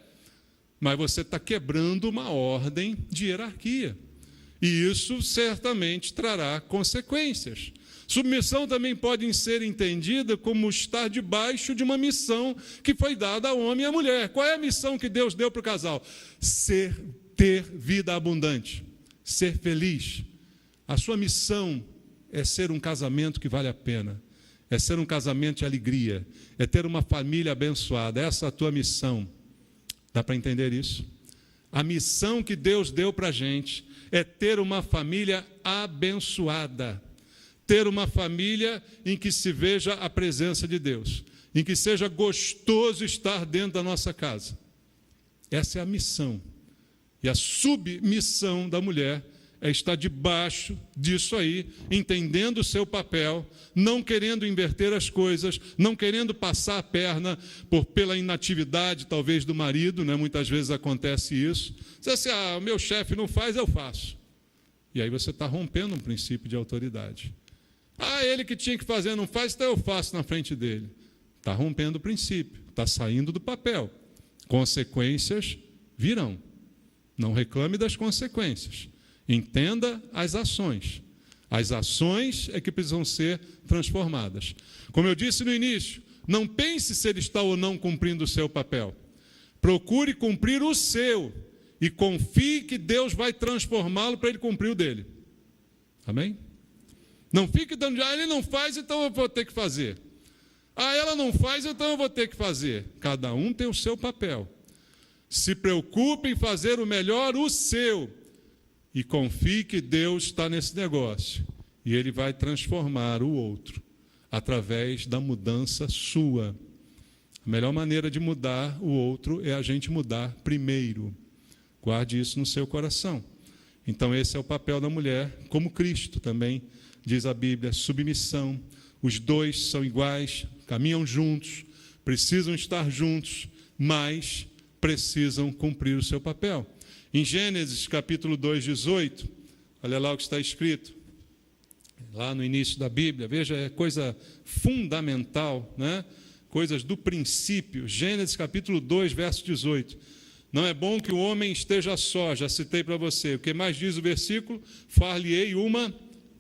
Mas você está quebrando uma ordem de hierarquia. E isso certamente trará consequências. Submissão também pode ser entendida como estar debaixo de uma missão que foi dada ao homem e à mulher. Qual é a missão que Deus deu para o casal? Ter vida abundante, ser feliz. A sua missão é ser um casamento que vale a pena, é ser um casamento de alegria, é ter uma família abençoada. Essa é a tua missão. Dá para entender isso? A missão que Deus deu para a gente é ter uma família abençoada. Ter uma família em que se veja a presença de Deus, em que seja gostoso estar dentro da nossa casa. Essa é a missão. E a submissão da mulher é estar debaixo disso aí, entendendo o seu papel, não querendo inverter as coisas, não querendo passar a perna pela inatividade, talvez, do marido, né? Muitas vezes acontece isso. Você diz assim, o meu chefe não faz, eu faço. E aí você está rompendo um princípio de autoridade. Ele que tinha que fazer não faz, então eu faço na frente dele. Está rompendo o princípio, está saindo do papel. Consequências virão. Não reclame das consequências. Entenda as ações. As ações é que precisam ser transformadas. Como eu disse no início, não pense se ele está ou não cumprindo o seu papel. Procure cumprir o seu e confie que Deus vai transformá-lo para ele cumprir o dele. Amém? Não fique dando, ele não faz, então eu vou ter que fazer. Ela não faz, então eu vou ter que fazer. Cada um tem o seu papel. Se preocupe em fazer o melhor, o seu. E confie que Deus está nesse negócio. E Ele vai transformar o outro, através da mudança sua. A melhor maneira de mudar o outro é a gente mudar primeiro. Guarde isso no seu coração. Então, esse é o papel da mulher, como Cristo também, diz a Bíblia, submissão. Os dois são iguais, caminham juntos, precisam estar juntos, mas precisam cumprir o seu papel. Em Gênesis, capítulo 2, 18, olha lá o que está escrito, lá no início da Bíblia, veja, é coisa fundamental, né? Coisas do princípio. Gênesis, capítulo 2, verso 18. Não é bom que o homem esteja só, já citei para você. O que mais diz o versículo? Far-lhe-ei uma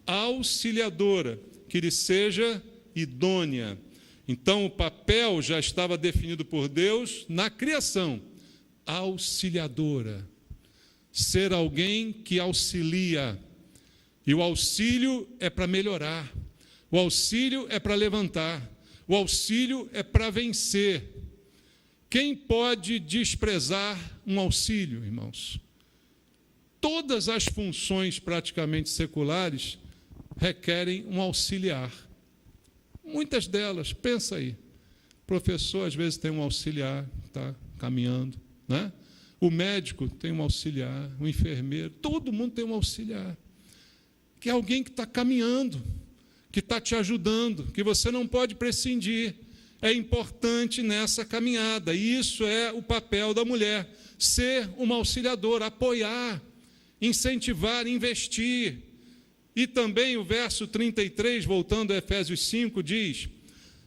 auxiliadora, que lhe seja idônea. Então, o papel já estava definido por Deus na criação. Auxiliadora. Ser alguém que auxilia. E o auxílio é para melhorar. O auxílio é para levantar. O auxílio é para vencer. Quem pode desprezar um auxílio, irmãos? Todas as funções praticamente seculares requerem um auxiliar. Muitas delas, pensa aí. O professor às vezes tem um auxiliar, está caminhando, né? O médico tem um auxiliar, o enfermeiro, todo mundo tem um auxiliar. Que é alguém que está caminhando, que está te ajudando, que você não pode prescindir. É importante nessa caminhada, e isso é o papel da mulher, ser uma auxiliadora, apoiar, incentivar, investir. E também o verso 33, voltando a Efésios 5, diz: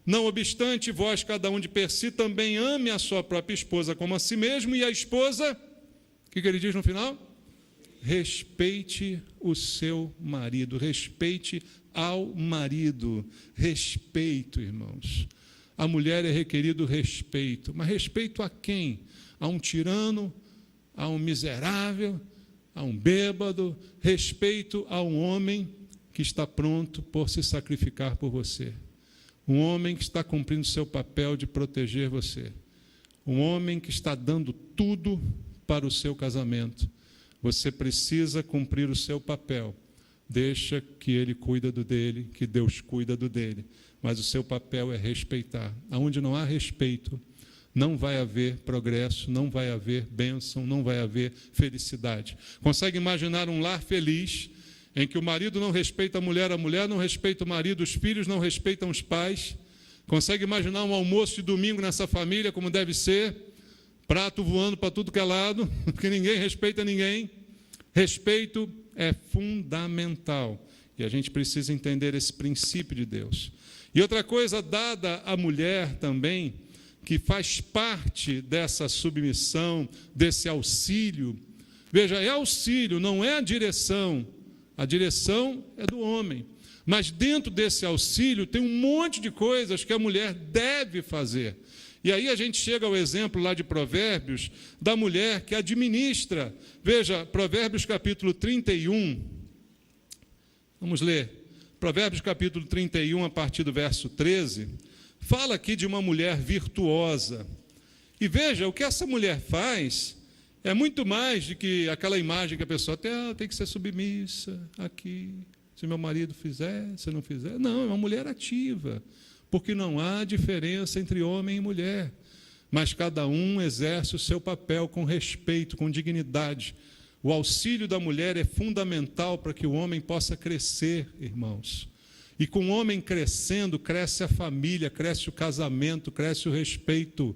não obstante, vós, cada um de per si, também ame a sua própria esposa como a si mesmo, e a esposa, o que ele diz no final? Respeite o seu marido, respeite ao marido, respeito, irmãos. A mulher é requerido respeito, mas respeito a quem? A um tirano, a um miserável, a um bêbado, respeito a um homem que está pronto por se sacrificar por você, um homem que está cumprindo seu papel de proteger você, um homem que está dando tudo para o seu casamento. Você precisa cumprir o seu papel. Deixa que ele cuida do dele, que Deus cuida do dele. Mas o seu papel é respeitar. Aonde não há respeito, não vai haver progresso, não vai haver bênção, não vai haver felicidade. Consegue imaginar um lar feliz, em que o marido não respeita a mulher não respeita o marido, os filhos não respeitam os pais? Consegue imaginar um almoço de domingo nessa família, como deve ser? Prato voando para tudo que é lado, porque ninguém respeita ninguém. Respeito é fundamental, e a gente precisa entender esse princípio de Deus. E outra coisa dada à mulher também, que faz parte dessa submissão, desse auxílio. Veja, é auxílio, não é a direção é do homem. Mas dentro desse auxílio tem um monte de coisas que a mulher deve fazer. E aí a gente chega ao exemplo lá de Provérbios, da mulher que administra. Veja, Provérbios capítulo 31, vamos ler. Provérbios capítulo 31, a partir do verso 13, fala aqui de uma mulher virtuosa. E veja, o que essa mulher faz é muito mais do que aquela imagem que a pessoa tem que ser submissa aqui, se meu marido fizer, se não fizer. Não, é uma mulher ativa, porque não há diferença entre homem e mulher, mas cada um exerce o seu papel com respeito, com dignidade. O auxílio da mulher é fundamental para que o homem possa crescer, irmãos. E com o homem crescendo, cresce a família, cresce o casamento, cresce o respeito.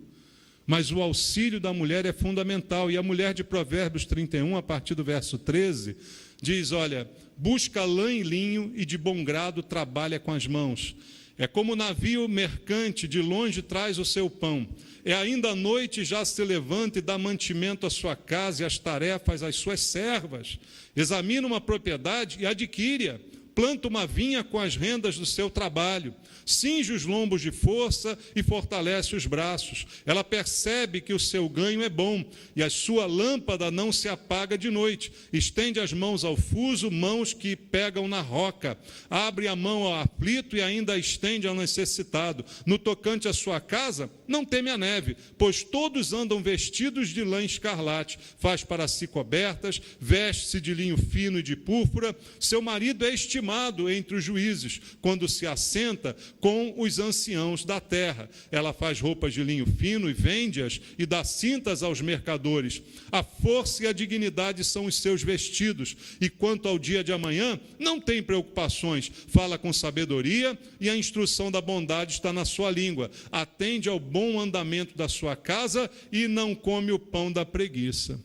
Mas o auxílio da mulher é fundamental. E a mulher de Provérbios 31, a partir do verso 13, diz, olha, busca lã e linho e de bom grado trabalha com as mãos. É como o navio mercante, de longe traz o seu pão. É ainda à noite já se levanta e dá mantimento à sua casa e as tarefas às suas servas. Examina uma propriedade e adquire-a. Planta uma vinha com as rendas do seu trabalho. Cinge os lombos de força e fortalece os braços. Ela percebe que o seu ganho é bom e a sua lâmpada não se apaga de noite. Estende as mãos ao fuso, mãos que pegam na roca. Abre a mão ao aflito e ainda a estende ao necessitado. No tocante à sua casa, não teme a neve, pois todos andam vestidos de lã escarlate. Faz para si cobertas, veste-se de linho fino e de púrpura. Seu marido é estimado estimado entre os juízes, quando se assenta com os anciãos da terra. Ela faz roupas de linho fino e vende-as e dá cintas aos mercadores. A força e a dignidade são os seus vestidos, e quanto ao dia de amanhã, não tem preocupações. Fala com sabedoria e a instrução da bondade está na sua língua. Atende ao bom andamento da sua casa e não come o pão da preguiça.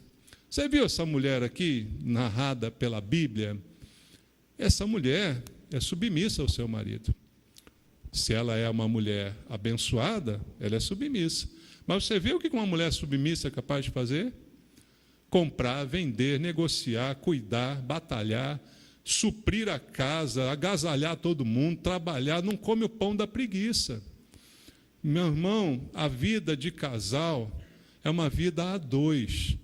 Você viu essa mulher aqui, narrada pela Bíblia? Essa mulher é submissa ao seu marido. Se ela é uma mulher abençoada, ela é submissa. Mas você vê o que uma mulher submissa é capaz de fazer? Comprar, vender, negociar, cuidar, batalhar, suprir a casa, agasalhar todo mundo, trabalhar, não come o pão da preguiça. Meu irmão, a vida de casal é uma vida a dois.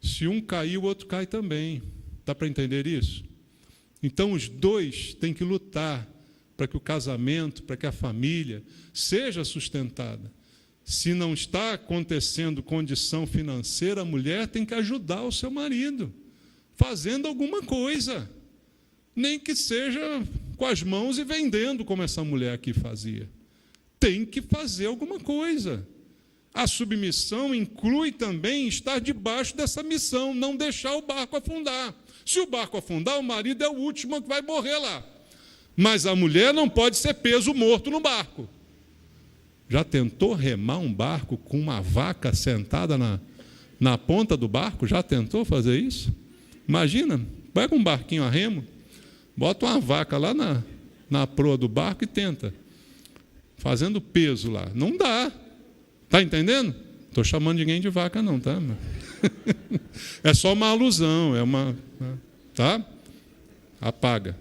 Se um cair, o outro cai também. Dá para entender isso? Então, os dois têm que lutar para que o casamento, para que a família seja sustentada. Se não está acontecendo condição financeira, a mulher tem que ajudar o seu marido, fazendo alguma coisa. Nem que seja com as mãos e vendendo, como essa mulher aqui fazia. Tem que fazer alguma coisa. A submissão inclui também estar debaixo dessa missão, não deixar o barco afundar. Se o barco afundar, o marido é o último que vai morrer lá. Mas a mulher não pode ser peso morto no barco. Já tentou remar um barco com uma vaca sentada na ponta do barco? Já tentou fazer isso? Imagina, pega um barquinho a remo, bota uma vaca lá na proa do barco e tenta, fazendo peso lá. Não dá. Está entendendo? Não estou chamando ninguém de vaca não, tá? É só uma alusão, tá? Apaga.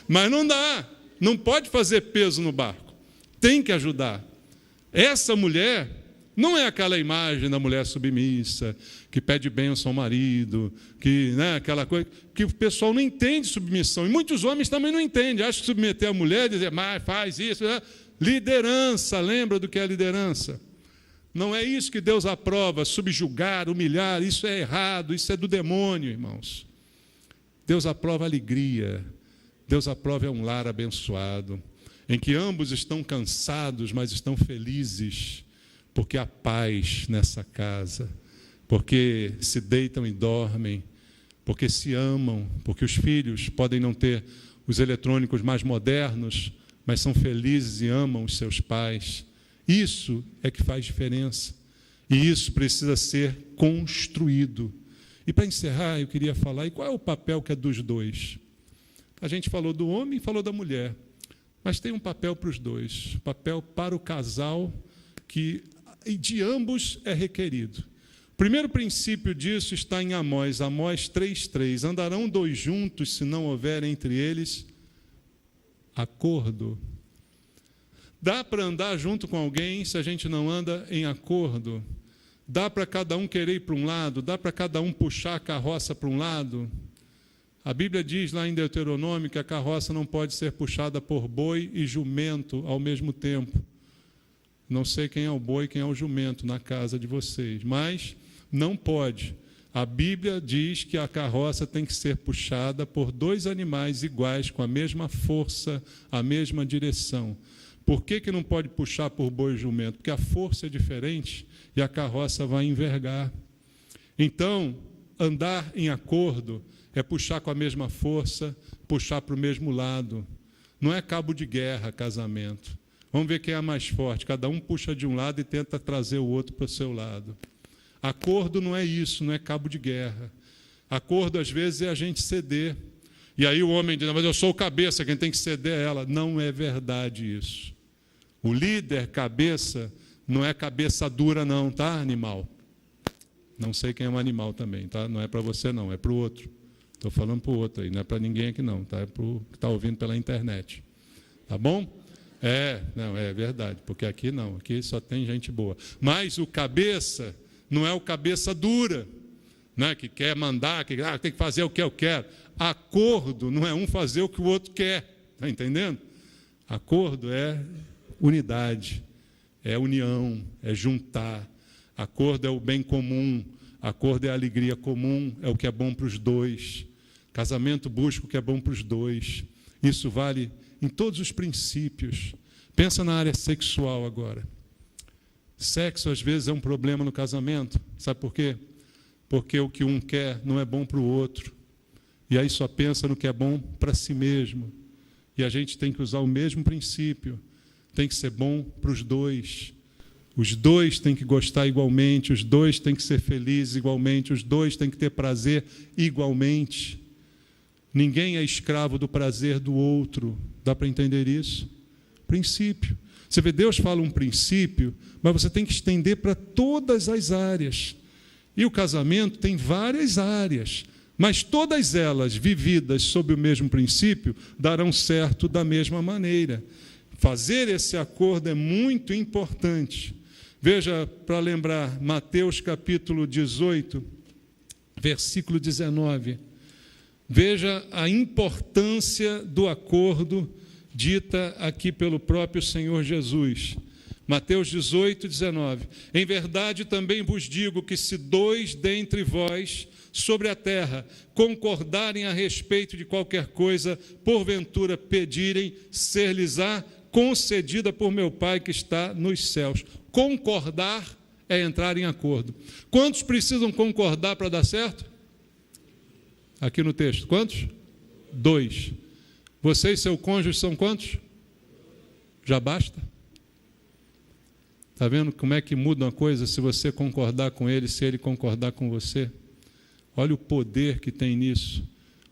Mas não dá, não pode fazer peso no barco, tem que ajudar. Essa mulher não é aquela imagem da mulher submissa, que pede bênção ao marido, que, né, aquela coisa, que o pessoal não entende submissão, e muitos homens também não entendem, acham que submeter a mulher, dizer, mas faz isso, né? Liderança, lembra do que é liderança? Não é isso que Deus aprova, subjugar, humilhar, isso é errado, isso é do demônio, irmãos. Deus aprova alegria, Deus aprova um lar abençoado, em que ambos estão cansados, mas estão felizes, porque há paz nessa casa, porque se deitam e dormem, porque se amam, porque os filhos podem não ter os eletrônicos mais modernos, mas são felizes e amam os seus pais. Isso é que faz diferença. E isso precisa ser construído. E para encerrar, eu queria falar, e qual é o papel que é dos dois? A gente falou do homem e falou da mulher, mas tem um papel para os dois, papel para o casal que de ambos é requerido. O primeiro princípio disso está em Amós 3:3. Andarão dois juntos se não houver entre eles acordo. Dá para andar junto com alguém se a gente não anda em acordo? Dá para cada um querer ir para um lado? Dá para cada um puxar a carroça para um lado? A Bíblia diz lá em Deuteronômio que a carroça não pode ser puxada por boi e jumento ao mesmo tempo. Não sei quem é o boi e quem é o jumento na casa de vocês, mas não pode. A Bíblia diz que a carroça tem que ser puxada por dois animais iguais, com a mesma força, a mesma direção. Por que não pode puxar por boi e jumento? Porque a força é diferente e a carroça vai envergar. Então, andar em acordo é puxar com a mesma força, puxar para o mesmo lado. Não é cabo de guerra, casamento. Vamos ver quem é mais forte. Cada um puxa de um lado e tenta trazer o outro para o seu lado. Acordo não é isso, não é cabo de guerra. Acordo, às vezes, é a gente ceder. E aí o homem diz, mas eu sou o cabeça, quem tem que ceder é ela. Não é verdade isso. O líder, cabeça, não é cabeça dura não, tá, animal? Não sei quem é um animal também, tá? Não é para você não, é para o outro. Estou falando para o outro aí, não é para ninguém aqui não, tá? É para o que está ouvindo pela internet. Tá bom? Não, é verdade, porque aqui não, aqui só tem gente boa. Mas o cabeça não é o cabeça dura, né, que quer mandar, que tem que fazer o que eu quero. Acordo não é um fazer o que o outro quer, está entendendo? Acordo é unidade, é união, é juntar. Acordo é o bem comum, acordo é a alegria comum, é o que é bom para os dois. Casamento busca o que é bom para os dois. Isso vale em todos os princípios. Pensa na área sexual agora. Sexo, às vezes, é um problema no casamento. Sabe por quê? Porque o que um quer não é bom para o outro. E aí só pensa no que é bom para si mesmo. E a gente tem que usar o mesmo princípio. Tem que ser bom para os dois. Os dois têm que gostar igualmente, os dois têm que ser felizes igualmente, os dois têm que ter prazer igualmente. Ninguém é escravo do prazer do outro. Dá para entender isso? Princípio. Você vê, Deus fala um princípio, mas você tem que estender para todas as áreas. E o casamento tem várias áreas, mas todas elas, vividas sob o mesmo princípio, darão certo da mesma maneira. Fazer esse acordo é muito importante. Veja, para lembrar, Mateus capítulo 18, versículo 19. Veja a importância do acordo dita aqui pelo próprio Senhor Jesus. Mateus 18, 19. Em verdade também vos digo que se 2 dentre vós sobre a terra concordarem a respeito de qualquer coisa, porventura pedirem, ser-lhes-á concedida por meu Pai que está nos céus. Concordar é entrar em acordo. Quantos precisam concordar para dar certo? Aqui no texto, quantos? 2. Você e seu cônjuge são quantos? Já basta? Está vendo como é que muda uma coisa se você concordar com ele, se ele concordar com você? Olha o poder que tem nisso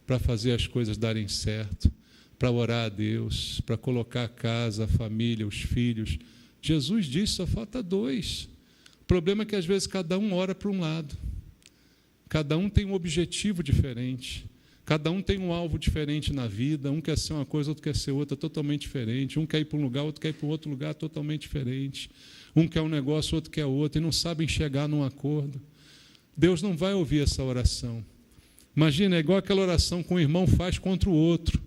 para fazer as coisas darem certo, para orar a Deus, para colocar a casa, a família, os filhos. Jesus disse, só falta 2. O problema é que às vezes cada um ora para um lado. Cada um tem um objetivo diferente. Cada um tem um alvo diferente na vida. Um quer ser uma coisa, outro quer ser outra, totalmente diferente. Um quer ir para um lugar, outro quer ir para outro lugar, totalmente diferente. Um quer um negócio, outro quer outro, e não sabem chegar num acordo. Deus não vai ouvir essa oração. Imagina, é igual aquela oração que um irmão faz contra o outro.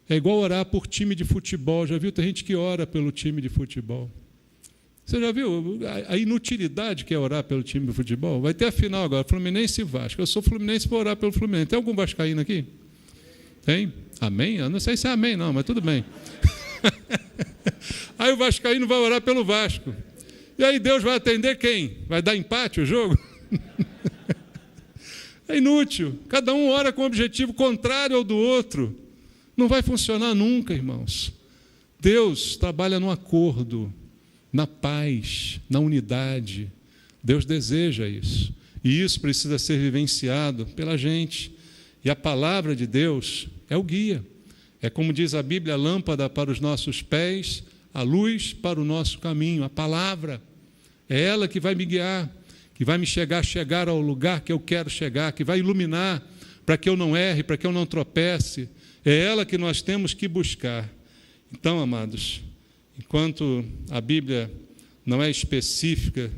É igual orar por time de futebol. Já viu? Tem gente que ora pelo time de futebol. Você já viu a inutilidade que é orar pelo time de futebol? Vai ter a final agora, Fluminense e Vasco. Eu sou fluminense para orar pelo Fluminense. Tem algum vascaíno aqui? Tem? Amém? Eu não sei se é amém não, mas tudo bem. Aí o vascaíno vai orar pelo Vasco. E aí Deus vai atender quem? Vai dar empate o jogo? É inútil. Cada um ora com um objetivo contrário ao do outro. Não vai funcionar nunca, irmãos. Deus trabalha no acordo, na paz, na unidade. Deus deseja isso. E isso precisa ser vivenciado pela gente. E a palavra de Deus é o guia. É como diz a Bíblia, a lâmpada para os nossos pés, a luz para o nosso caminho. A palavra é ela que vai me guiar, que vai me chegar ao lugar que eu quero chegar, que vai iluminar para que eu não erre, para que eu não tropece. É ela que nós temos que buscar. Então, amados, enquanto a Bíblia não é específica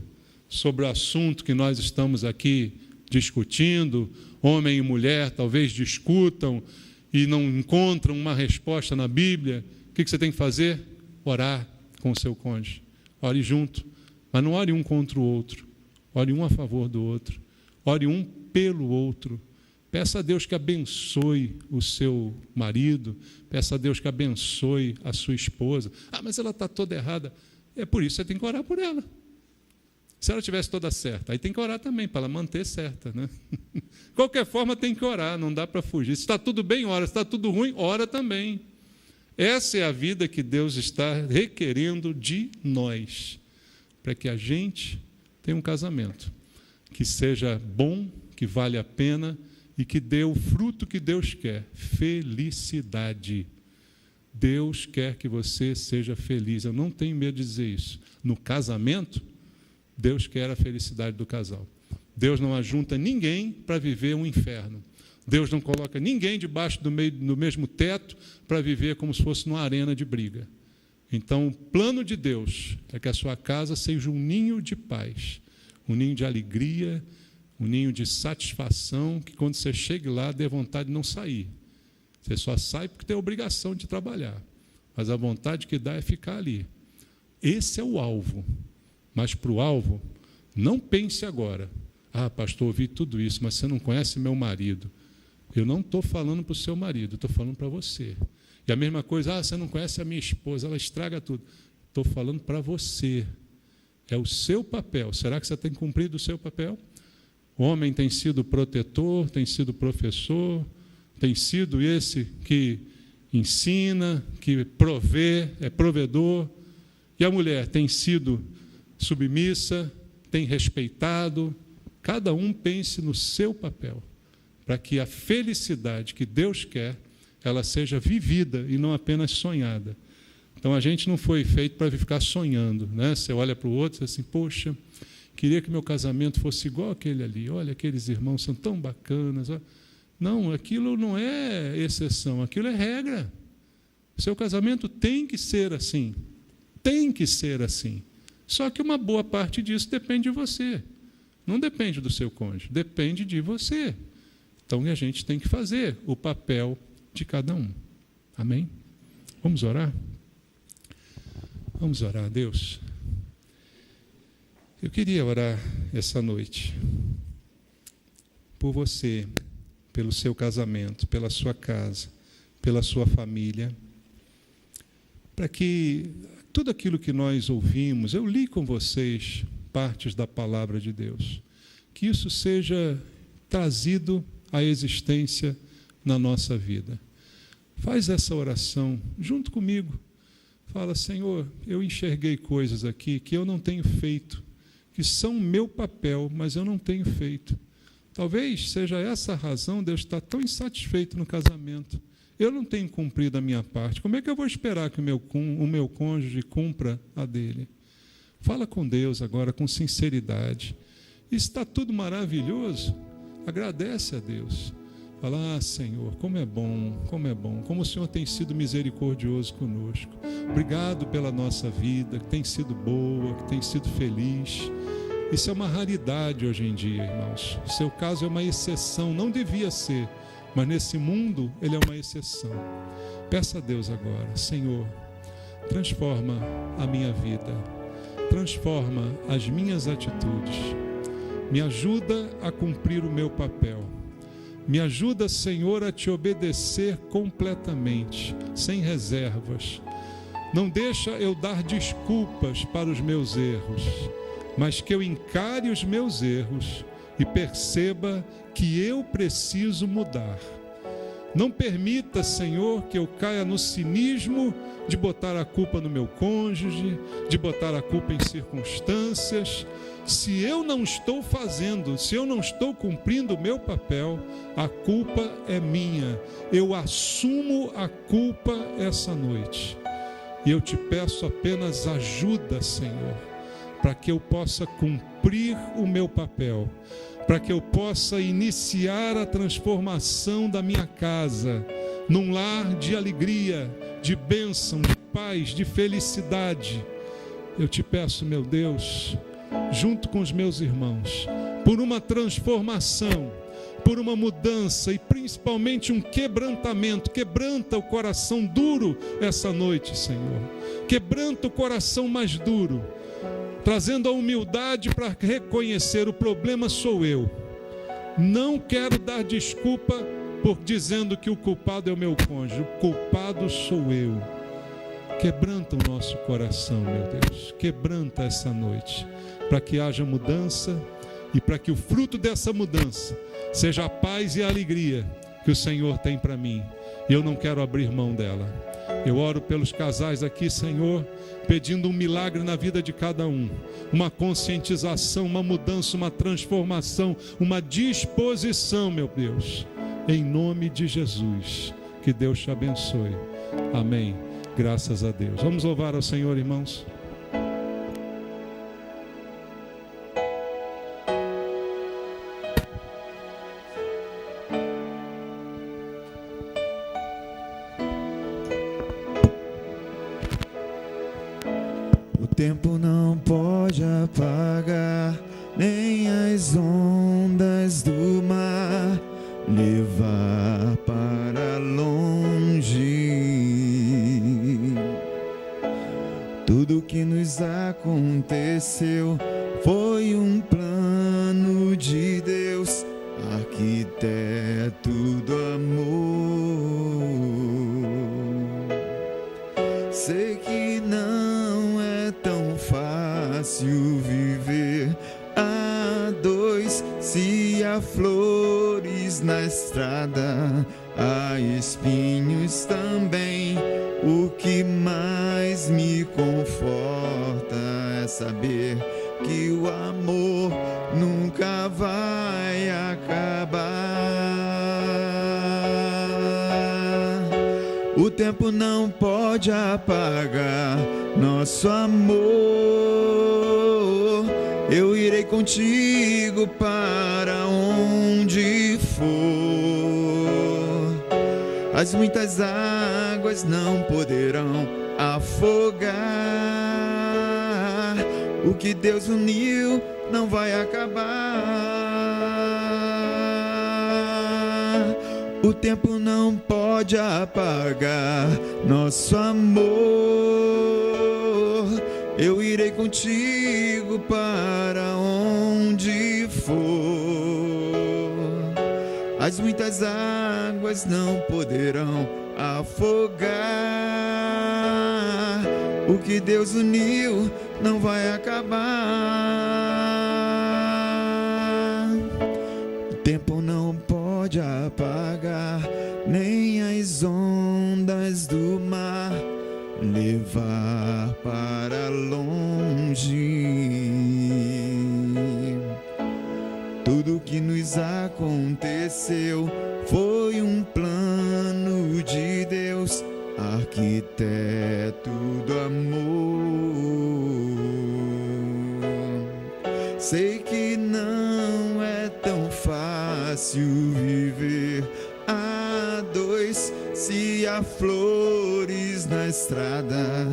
sobre o assunto que nós estamos aqui discutindo, homem e mulher talvez discutam e não encontram uma resposta na Bíblia, o que você tem que fazer? Orar com o seu cônjuge. Ore junto, mas não ore um contra o outro. Ore um a favor do outro. Ore um pelo outro. Peça a Deus que abençoe o seu marido, peça a Deus que abençoe a sua esposa. Ah, mas ela está toda errada. É por isso que você tem que orar por ela. Se ela estivesse toda certa, aí tem que orar também, para ela manter certa. Né? De qualquer forma, tem que orar, não dá para fugir. Se está tudo bem, ora. Se está tudo ruim, ora também. Essa é a vida que Deus está requerendo de nós, para que a gente tenha um casamento que seja bom, que vale a pena, e que dê o fruto que Deus quer, felicidade. Deus quer que você seja feliz. Eu não tenho medo de dizer isso. No casamento, Deus quer a felicidade do casal. Deus não ajunta ninguém para viver um inferno. Deus não coloca ninguém debaixo do mesmo teto para viver como se fosse numa arena de briga. Então, o plano de Deus é que a sua casa seja um ninho de paz, um ninho de alegria, um ninho de satisfação, que quando você chegue lá, dê vontade de não sair. Você só sai porque tem a obrigação de trabalhar, mas a vontade que dá é ficar ali. Esse é o alvo. Mas para o alvo, não pense agora, ah, pastor, ouvi tudo isso, mas você não conhece meu marido. Eu não estou falando para o seu marido, estou falando para você. E a mesma coisa, você não conhece a minha esposa, ela estraga tudo. Estou falando para você. É o seu papel. Será que você tem cumprido o seu papel? O homem tem sido protetor, tem sido professor, tem sido esse que ensina, que provê, é provedor. E a mulher tem sido submissa, tem respeitado. Cada um pense no seu papel, para que a felicidade que Deus quer, ela seja vivida e não apenas sonhada. Então, a gente não foi feito para ficar sonhando, né? Você olha para o outro e diz assim, poxa, queria que meu casamento fosse igual aquele ali. Olha, aqueles irmãos são tão bacanas. Não, aquilo não é exceção, aquilo é regra. Seu casamento tem que ser assim. Tem que ser assim. Só que uma boa parte disso depende de você. Não depende do seu cônjuge, depende de você. Então, a gente tem que fazer o papel de cada um. Amém? Vamos orar? Vamos orar, Deus. Eu queria orar essa noite por você, pelo seu casamento, pela sua casa, pela sua família, para que tudo aquilo que nós ouvimos, eu li com vocês partes da palavra de Deus, que isso seja trazido à existência na nossa vida. Faz essa oração junto comigo. Fala, Senhor, eu enxerguei coisas aqui que eu não tenho feito, que são meu papel, mas eu não tenho feito. Talvez seja essa a razão de eu estar tão insatisfeito no casamento. Eu não tenho cumprido a minha parte. Como é que eu vou esperar que o meu cônjuge cumpra a dele? Fala com Deus agora com sinceridade. Está tudo maravilhoso. Agradece a Deus. Fala, Senhor, como é bom, como o Senhor tem sido misericordioso conosco. Obrigado pela nossa vida, que tem sido boa, que tem sido feliz. Isso é uma raridade hoje em dia, irmãos. O seu caso é uma exceção, não devia ser, mas nesse mundo ele é uma exceção. Peça a Deus agora, Senhor, transforma a minha vida, transforma as minhas atitudes, me ajuda a cumprir o meu papel. Me ajuda, Senhor, a te obedecer completamente, sem reservas. Não deixa eu dar desculpas para os meus erros, mas que eu encare os meus erros e perceba que eu preciso mudar. Não permita, Senhor, que eu caia no cinismo de botar a culpa no meu cônjuge, de botar a culpa em circunstâncias. Se eu não estou fazendo, se eu não estou cumprindo o meu papel, a culpa é minha. Eu assumo a culpa essa noite. E eu te peço apenas ajuda, Senhor, para que eu possa cumprir o meu papel, para que eu possa iniciar a transformação da minha casa, num lar de alegria, de bênção, de paz, de felicidade. Eu te peço, meu Deus, junto com os meus irmãos, por uma transformação, por uma mudança e principalmente um quebrantamento. Quebranta o coração duro essa noite, Senhor. Quebranta o coração mais duro, trazendo a humildade para reconhecer o problema sou eu. Não quero dar desculpa por dizendo que o culpado é o meu cônjuge. O culpado sou eu. Quebranta o nosso coração, meu Deus. Quebranta essa noite, para que haja mudança e para que o fruto dessa mudança seja a paz e a alegria que o Senhor tem para mim. E eu não quero abrir mão dela. Eu oro pelos casais aqui, Senhor, pedindo um milagre na vida de cada um, uma conscientização, uma mudança, uma transformação, uma disposição, meu Deus, em nome de Jesus. Que Deus te abençoe. Amém. Graças a Deus. Vamos louvar ao Senhor, irmãos. O tempo não pode apagar nem as ondas do mar levar para longe tudo que nos aconteceu. Foi um plano de Deus, arquiteto do fácil viver a dois. Se há flores na estrada, há espinhos também. O que mais me conforta é saber que o amor nunca vai acabar. O tempo não pode apagar nosso amor. Eu irei contigo para onde for. As muitas águas não poderão afogar. O que Deus uniu não vai acabar. O tempo não pode apagar nosso amor. Eu irei contigo para onde for. As muitas águas não poderão afogar. O que Deus uniu não vai acabar. O tempo não pode apagar nem as ondas do mar levar para longe. Tudo que nos aconteceu foi um plano de Deus, arquiteto do amor. Sei que não é tão fácil viver a dois. Se há flores na estrada,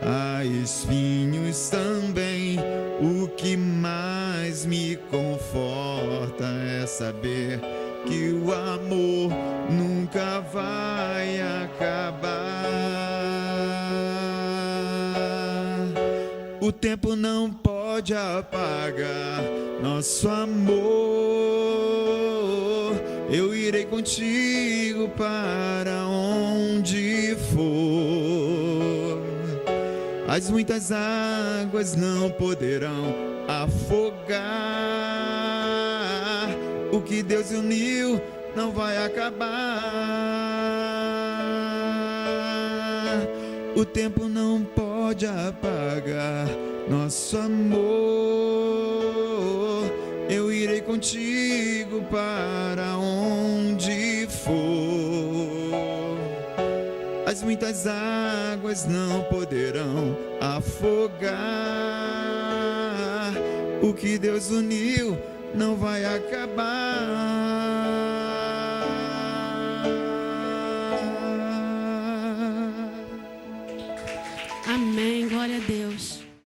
há espinhos também. O que mais me conforta é saber que o amor nunca vai acabar. O tempo não pode apagar nosso amor. Eu irei contigo para onde for. As muitas águas não poderão afogar. O que Deus uniu não vai acabar. O tempo não pode apagar nosso amor. Eu irei contigo para onde for. As muitas águas não poderão afogar. O que Deus uniu não vai acabar. Amém, glória a Deus.